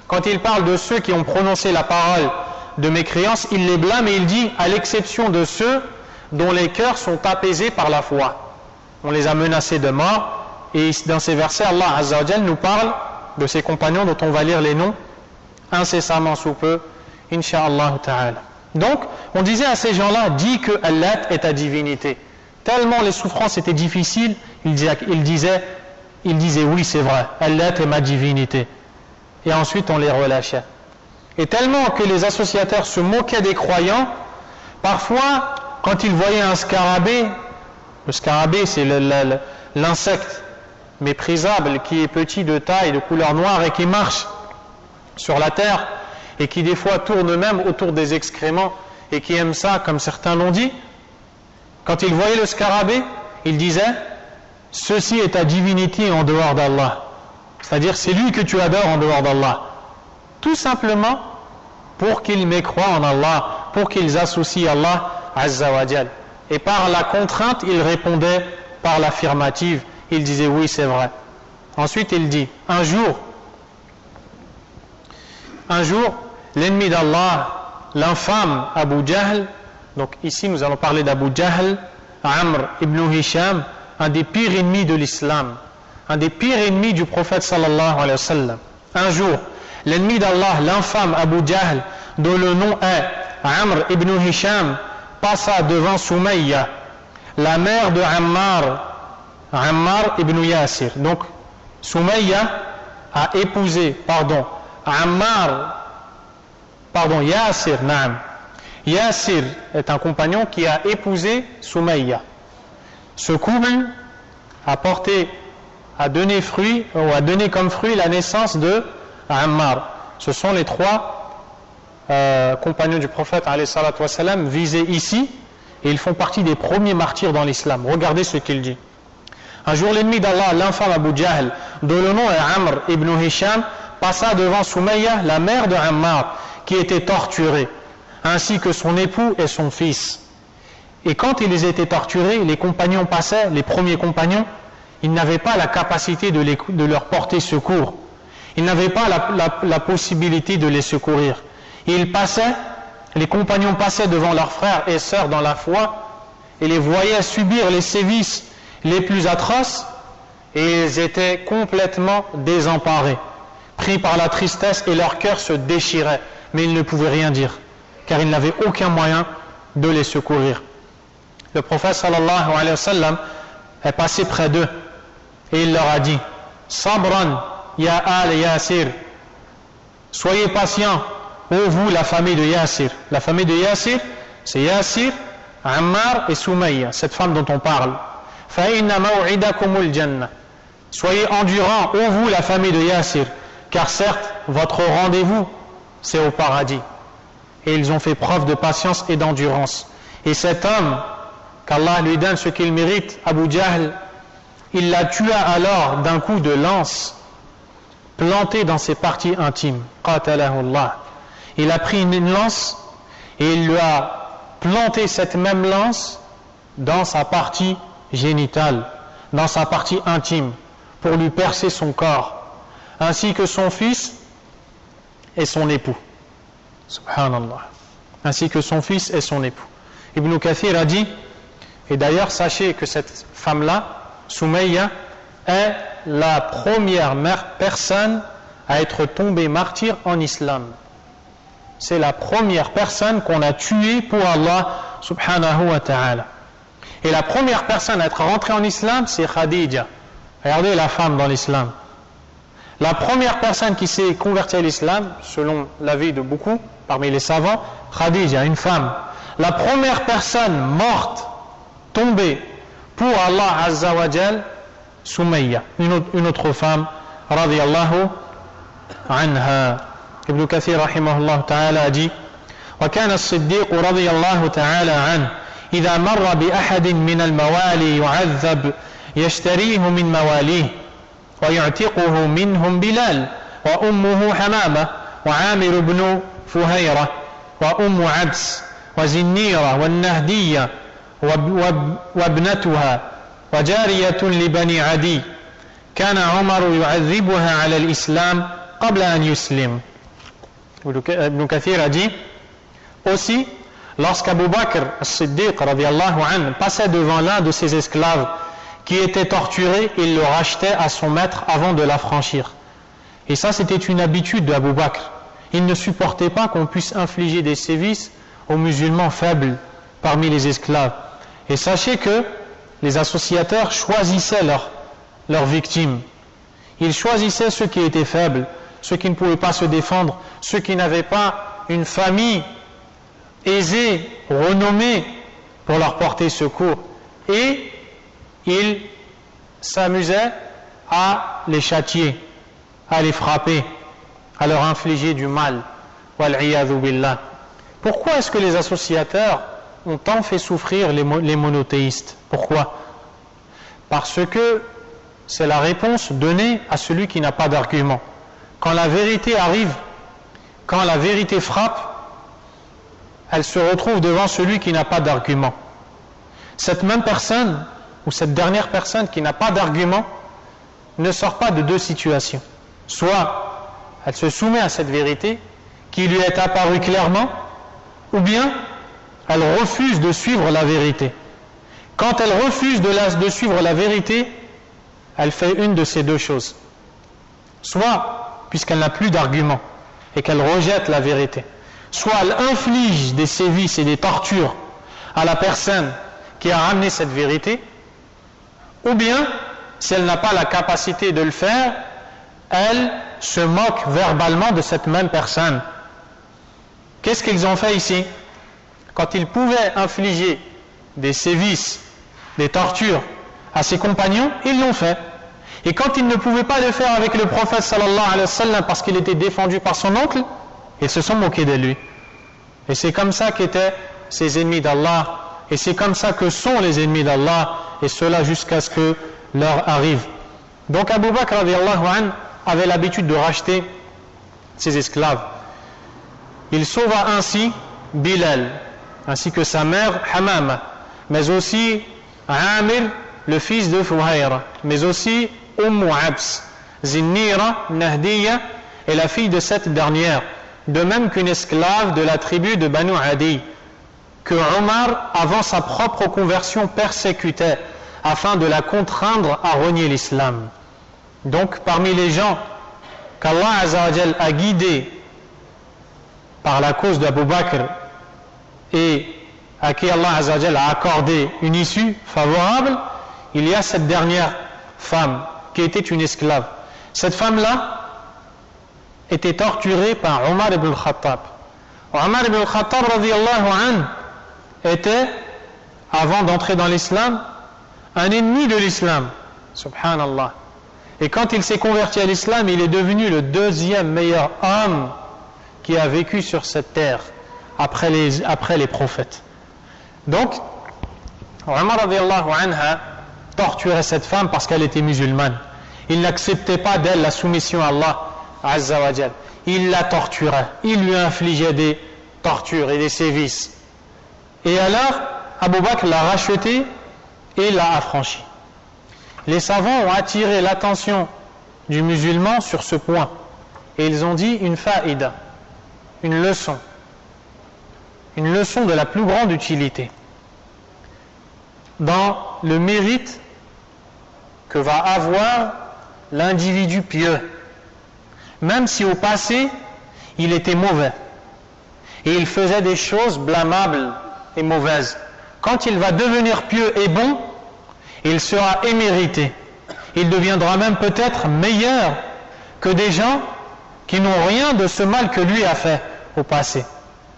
Quand il parle de ceux qui ont prononcé la parole de mécréance, il les blâme et il dit à l'exception de ceux dont les cœurs sont apaisés par la foi. On les a menacés de mort. Et dans ces versets, Allah Azza wa Jal nous parle de ces compagnons dont on va lire les noms incessamment sous peu, Inch'Allah ta'ala. Donc, on disait à ces gens-là, dis que Allah est ta divinité. Tellement les souffrances étaient difficiles, ils disaient oui, c'est vrai, Allah est ma divinité. Et ensuite, on les relâchait. Et tellement que les associateurs se moquaient des croyants, parfois, quand ils voyaient un scarabée, le scarabée, c'est l'insecte méprisable qui est petit de taille, de couleur noire et qui marche sur la terre et qui des fois tourne même autour des excréments et qui aime ça comme certains l'ont dit. Quand il voyait le scarabée, il disait ceci est ta divinité en dehors d'Allah, c'est-à-dire c'est lui que tu adores en dehors d'Allah, tout simplement pour qu'ils mécroient en Allah, pour qu'ils associent Allah Azza wa Jal. Et par la contrainte, il répondait par l'affirmative. Il disait oui, c'est vrai. Ensuite, il dit un jour, l'ennemi d'Allah, l'infâme Abu Jahl, donc ici nous allons parler d'Abu Jahl, Amr ibn Hisham, un des pires ennemis de l'islam, un des pires ennemis du prophète sallallahu alayhi wa sallam. Un jour, l'ennemi d'Allah, l'infâme Abu Jahl, dont le nom est Amr ibn Hisham, passa devant Soumayya, la mère de Ammar ibn Yasir. Donc, Soumayya a épousé, Yasir, naam. Yasir est un compagnon qui a épousé Soumayya. Ce couple a donné comme fruit la naissance de Ammar. Ce sont les trois compagnons du prophète alayhi salatu wassalam visés ici, et ils font partie des premiers martyrs dans l'islam. Regardez ce qu'il dit. Un jour, l'ennemi d'Allah, l'infâme Abu Jahl, dont le nom est Amr ibn Hisham, passa devant Soumayya, la mère de Ammar, qui était torturée, ainsi que son époux et son fils. Et quand ils étaient torturés, les compagnons passaient, les premiers compagnons, ils n'avaient pas la capacité de leur porter secours. Ils n'avaient pas la possibilité de les secourir. Et les compagnons passaient devant leurs frères et sœurs dans la foi et les voyaient subir les sévices les plus atroces, et ils étaient complètement désemparés, pris par la tristesse, et leur cœur se déchirait, mais ils ne pouvaient rien dire, car ils n'avaient aucun moyen de les secourir. Le prophète sallallahu alayhi wa sallam est passé près d'eux, et il leur a dit Sabran ya al Yasir, soyez patients, ô vous la famille de Yasir. La famille de Yasir, c'est Yasir, Ammar et Soumayya, cette femme dont on parle. Fa'inna maw'idakumul jannah. Soyez endurants, ô vous la famille de Yasir, car certes, votre rendez-vous, c'est au paradis. Et ils ont fait preuve de patience et d'endurance. Et cet homme, qu'Allah lui donne ce qu'il mérite, Abu Jahl, il la tua alors d'un coup de lance, planté dans ses parties intimes. Qatalahu Allah. Il a pris une lance et il lui a planté cette même lance dans sa partie génitale, dans sa partie intime, pour lui percer son corps, ainsi que son fils et son époux. Subhanallah. Ainsi que son fils et son époux. Ibn Kathir a dit, et d'ailleurs sachez que cette femme-là, Soumayya, est la première personne à être tombée martyr en islam. C'est la première personne qu'on a tuée pour Allah subhanahu wa ta'ala. Et la première personne à être rentrée en islam, c'est Khadija. Regardez la femme dans l'islam. La première personne qui s'est convertie à l'islam, selon l'avis de beaucoup, parmi les savants, Khadija, une femme. La première personne morte, tombée pour Allah Azza wa Jal, Soumayya, une autre femme, radiyallahu عنها. Ibn Kathir rahimahullah ta'ala a dit وكان الصديق رضي الله تعالى عنه إذا مر بأحد من الموالي يعذب يشتريه من مواليه ويعتقه منهم بلال وأمه حمامة وعامر بن فهيرة وأم عبس وزنيرة والنهدية وابنتها وجارية لبني عدي كان عمر يعذبها على الإسلام قبل أن يسلم. Ibn Kathir a dit aussi, lorsqu'Abu Bakr as-Siddiq radiyallahu anhu passait devant l'un de ses esclaves qui était torturé, il le rachetait à son maître avant de l'affranchir. Et ça, c'était une habitude d'Abu Bakr. Il ne supportait pas qu'on puisse infliger des sévices aux musulmans faibles parmi les esclaves. Et sachez que les associateurs choisissaient leurs victimes. Ils choisissaient ceux qui étaient faibles, ceux qui ne pouvaient pas se défendre, ceux qui n'avaient pas une famille aisée, renommée pour leur porter secours. Et ils s'amusaient à les châtier, à les frapper, à leur infliger du mal. Wal'iyadhu billah. Pourquoi est-ce que les associateurs ont tant fait souffrir les monothéistes? Pourquoi? Parce que c'est la réponse donnée à celui qui n'a pas d'argument. Quand la vérité arrive, quand la vérité frappe, elle se retrouve devant celui qui n'a pas d'argument. Cette même personne, ou cette dernière personne qui n'a pas d'argument, ne sort pas de deux situations. Soit elle se soumet à cette vérité qui lui est apparue clairement, ou bien elle refuse de suivre la vérité. Quand elle refuse de suivre la vérité, elle fait une de ces deux choses. Soit, puisqu'elle n'a plus d'argument et qu'elle rejette la vérité, soit elle inflige des sévices et des tortures à la personne qui a ramené cette vérité, ou bien, si elle n'a pas la capacité de le faire, elle se moque verbalement de cette même personne. Qu'est-ce qu'ils ont fait ici? Quand ils pouvaient infliger des sévices, des tortures à ses compagnons, ils l'ont fait. Et quand ils ne pouvaient pas le faire avec le prophète sallallahu alayhi wa sallam parce qu'il était défendu par son oncle, ils se sont moqués de lui. Et c'est comme ça qu'étaient ces ennemis d'Allah, et c'est comme ça que sont les ennemis d'Allah, et cela jusqu'à ce que leur arrive. Donc Abu Bakr radiyallahu anhu avait l'habitude de racheter ses esclaves. Il sauva ainsi Bilal, ainsi que sa mère Hamama, mais aussi Amir, le fils de Fuhayra, mais aussi Abs, Zinnira, Nahdiya, et la fille de cette dernière, de même qu'une esclave de la tribu de Banu Adi, que Omar, avant sa propre conversion, persécutait, afin de la contraindre à renier l'islam. Donc, parmi les gens qu'Allah Azzawajal a guidés par la cause d'Abu Bakr et à qui Allah Azzawajal a accordé une issue favorable, il y a cette dernière femme qui était une esclave. Cette femme-là était torturée par Omar ibn al-Khattab. Omar ibn al-Khattab radiyallahu anhu était, avant d'entrer dans l'islam, un ennemi de l'islam. Subhanallah. Et quand il s'est converti à l'islam, il est devenu le deuxième meilleur homme qui a vécu sur cette terre après les prophètes. Donc, Omar radiyallahu anha torturait cette femme parce qu'elle était musulmane. Il n'acceptait pas d'elle la soumission à Allah Azza wa Jal. Il la torturait, il lui infligeait des tortures et des sévices. Et alors, Abu Bakr l'a rachetée et l'a affranchie. Les savants ont attiré l'attention du musulman sur ce point. Et ils ont dit une faïda, une leçon de la plus grande utilité dans le mérite que va avoir l'individu pieux, même si au passé il était mauvais et il faisait des choses blâmables et mauvaises. Quand il va devenir pieux et bon, il sera émérité. Il deviendra même peut-être meilleur que des gens qui n'ont rien de ce mal que lui a fait au passé.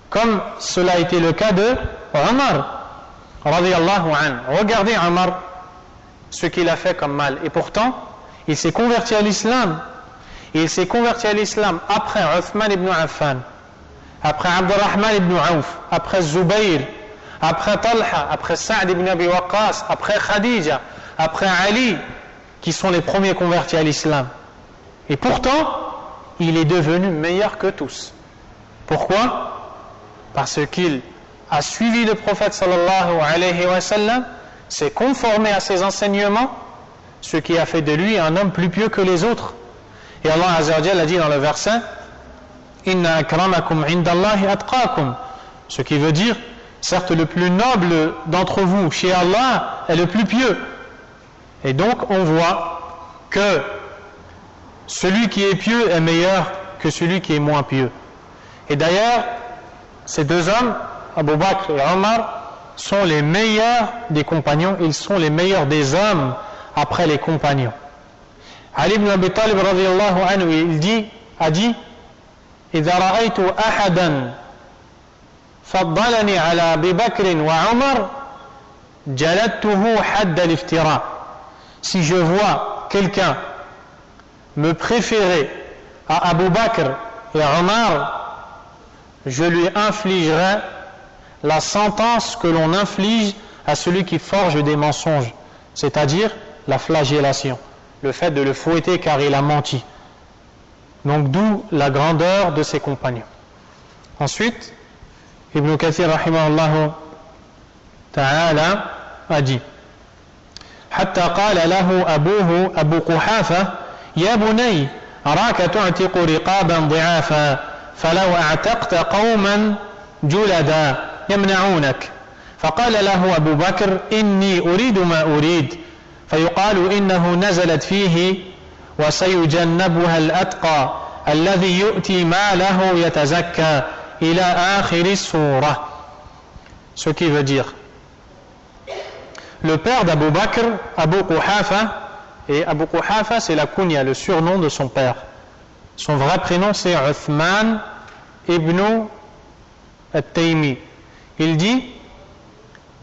Comme cela a été le cas de Omar radiyallahu anhu. Regardez Omar, ce qu'il a fait comme mal. Et pourtant, il s'est converti à l'islam. Il s'est converti à l'islam après Uthman ibn Affan, après Abdurrahman ibn Auf, après Zubayr, après Talha, après Sa'd ibn Abi Waqqas, après Khadija, après Ali, qui sont les premiers convertis à l'islam. Et pourtant, il est devenu meilleur que tous. Pourquoi? Parce qu'il a suivi le prophète sallallahu alayhi wa sallam, s'est conformé à ses enseignements, ce qui a fait de lui un homme plus pieux que les autres. Et Allah Azza wa Jalla a dit dans le verset Inna akramakum indallahi atqakum, ce qui veut dire certes le plus noble d'entre vous chez Allah est le plus pieux. Et donc on voit que celui qui est pieux est meilleur que celui qui est moins pieux. Et d'ailleurs ces deux hommes, Abu Bakr et Omar, sont les meilleurs des compagnons, ils sont les meilleurs des hommes après les compagnons. Ali ibn Abi Talib radiyallahu anhu, a dit إذا رأيت أحدا فضلني على أبي بكر وعمر جلدته حد الافتراء. Si je vois quelqu'un me préférer à Abu Bakr et à Omar, je lui infligerai la sentence que l'on inflige à celui qui forge des mensonges, c'est-à-dire la flagellation, le fait de le fouetter car il a menti. Donc d'où la grandeur de ses compagnons. Ensuite, Ibn Kathir rahimahullah ta'ala a dit حتى قال له أبوه أبو قحافة يا بني أراك تعتق رقابا ضعافا فلو أعتقت قوما جلدا يمنعونك فقال له أبو بكر إني أريد ما أريد فيقال إنه نزلت فيه وسيجنبها الأتقى الذي يؤتي ماله يتزكى إلى آخر السورة. Ce qui veut dire le père d'Abu Bakr, Abu Quhafa, et Abu Quhafa c'est la kunya, le surnom de son père. Son vrai prénom c'est Uthman ibn al-Taymi. Il dit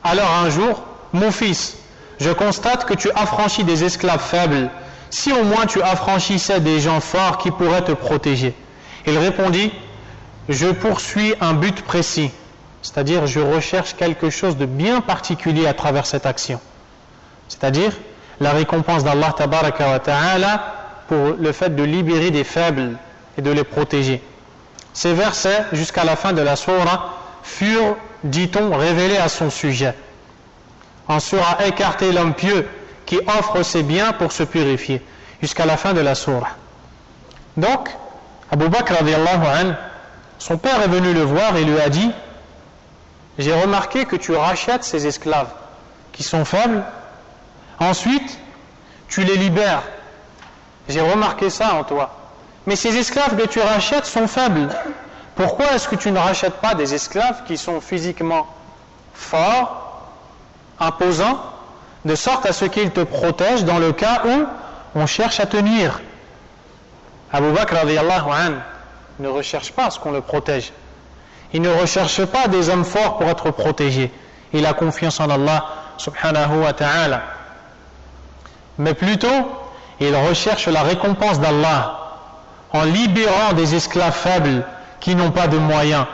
alors un jour, mon fils, je constate que tu affranchis des esclaves faibles. Si au moins tu affranchissais des gens forts qui pourraient te protéger. Il répondit, je poursuis un but précis, c'est-à-dire je recherche quelque chose de bien particulier à travers cette action, c'est-à-dire la récompense d'Allah tabaraka wa ta'ala pour le fait de libérer des faibles et de les protéger. Ces versets jusqu'à la fin de la sourate furent, dit-on, révélés à son sujet. En sera écarté l'homme pieux qui offre ses biens pour se purifier, jusqu'à la fin de la sourate. Donc, Abu Bakr radiyallahu anhu, son père est venu le voir et lui a dit, j'ai remarqué que tu rachètes ces esclaves qui sont faibles, ensuite tu les libères. J'ai remarqué ça en toi. Mais ces esclaves que tu rachètes sont faibles. Pourquoi est-ce que tu ne rachètes pas des esclaves qui sont physiquement forts, imposants, de sorte à ce qu'ils te protègent dans le cas où on cherche à te nuire? Abu Bakr radiyallahu anhu ne recherche pas à ce qu'on le protège. Il ne recherche pas des hommes forts pour être protégés. Il a confiance en Allah subhanahu wa ta'ala. Mais plutôt, il recherche la récompense d'Allah en libérant des esclaves faibles qui n'ont pas de moyens.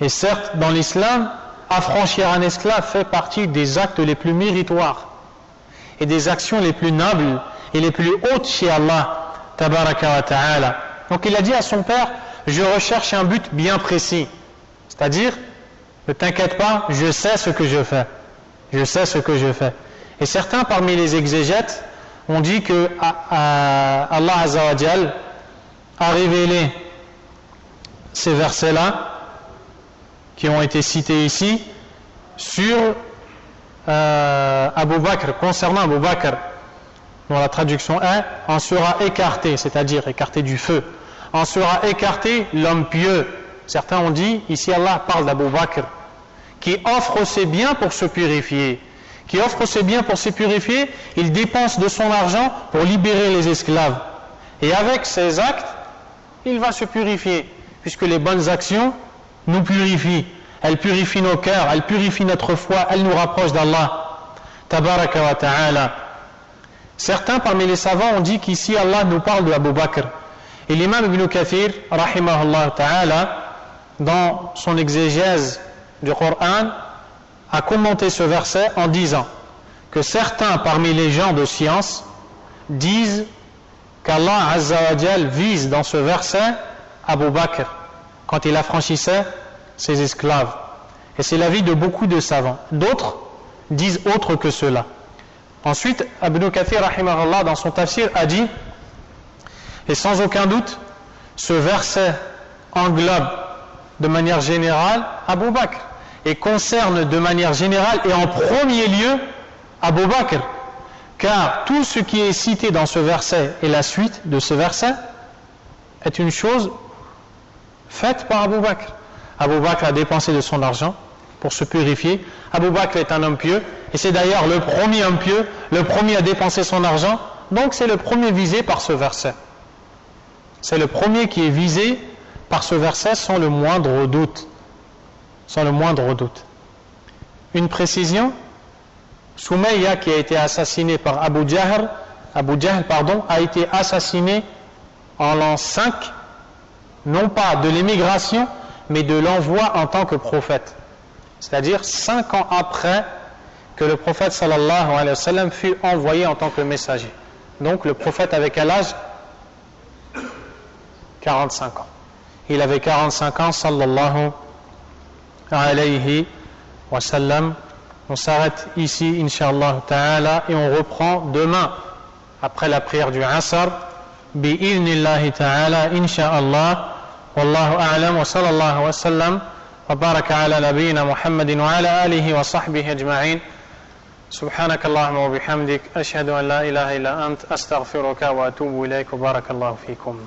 Et certes, dans l'islam, affranchir un esclave fait partie des actes les plus méritoires et des actions les plus nobles et les plus hautes chez Allah tabaraka wa ta'ala. Donc il a dit à son père, je recherche un but bien précis, c'est-à-dire, ne t'inquiète pas, je sais ce que je fais. Je sais ce que je fais. Et certains parmi les exégètes ont dit que Allah Azza wa Jal a révélé ces versets-là qui ont été cités ici sur Abu Bakr, concernant Abu Bakr, dont la traduction est en sera écarté, c'est-à-dire écarté du feu. En sera écarté l'homme pieux. Certains ont dit, ici Allah parle d'Abu Bakr, qui offre ses biens pour se purifier. Qui offre ses biens pour se purifier, il dépense de son argent pour libérer les esclaves. Et avec ses actes, il va se purifier, puisque les bonnes actions nous purifient. Elles purifient nos cœurs, elles purifient notre foi, elles nous rapprochent d'Allah tabaraka wa ta'ala. Certains parmi les savants ont dit qu'ici Allah nous parle de Abu Bakr Et l'imam Ibn Kathir, rahimahullah ta'ala, dans son exégèse du Coran, a commenté ce verset en disant que certains parmi les gens de science disent qu'Allah Azza wa Jal vise dans ce verset Abu Bakr quand il affranchissait ses esclaves. Et c'est l'avis de beaucoup de savants. D'autres disent autre que cela. Ensuite, Ibn Kathir, rahimahullah, dans son tafsir, a dit, et sans aucun doute, ce verset englobe de manière générale Abu Bakr et concerne de manière générale et en premier lieu Abu Bakr, car tout ce qui est cité dans ce verset et la suite de ce verset est une chose faite par Abu Bakr. Abu Bakr a dépensé de son argent pour se purifier. Abu Bakr est un homme pieux, et c'est d'ailleurs le premier homme pieux, le premier à dépenser son argent, donc c'est le premier visé par ce verset. C'est le premier qui est visé par ce verset sans le moindre doute. Sans le moindre doute. Une précision, Soumayya, qui a été assassiné par Abu Jahl, a été assassiné en l'an 5, non pas de l'émigration, mais de l'envoi en tant que prophète. C'est-à-dire 5 ans après que le prophète sallallahu alayhi wa sallam fut envoyé en tant que messager. Donc le prophète avait quel âge? 45 ans. Il avait 45 ans, sallallahu alayhi wa sallam. On s'arrête ici, inshallah ta'ala, et on reprend demain, après la prière du Asr, bi'idhnillahi ta'ala, inshallah. Wallahu a'lam, wa sallallahu wa sallam, wa baraka ala nabiyyina Muhammadin wa ala alihi wa sahbihi ajma'in. سبحانك اللهم وبحمدك أشهد أن لا إله إلا أنت أستغفرك وأتوب إليك وبارك الله فيكم.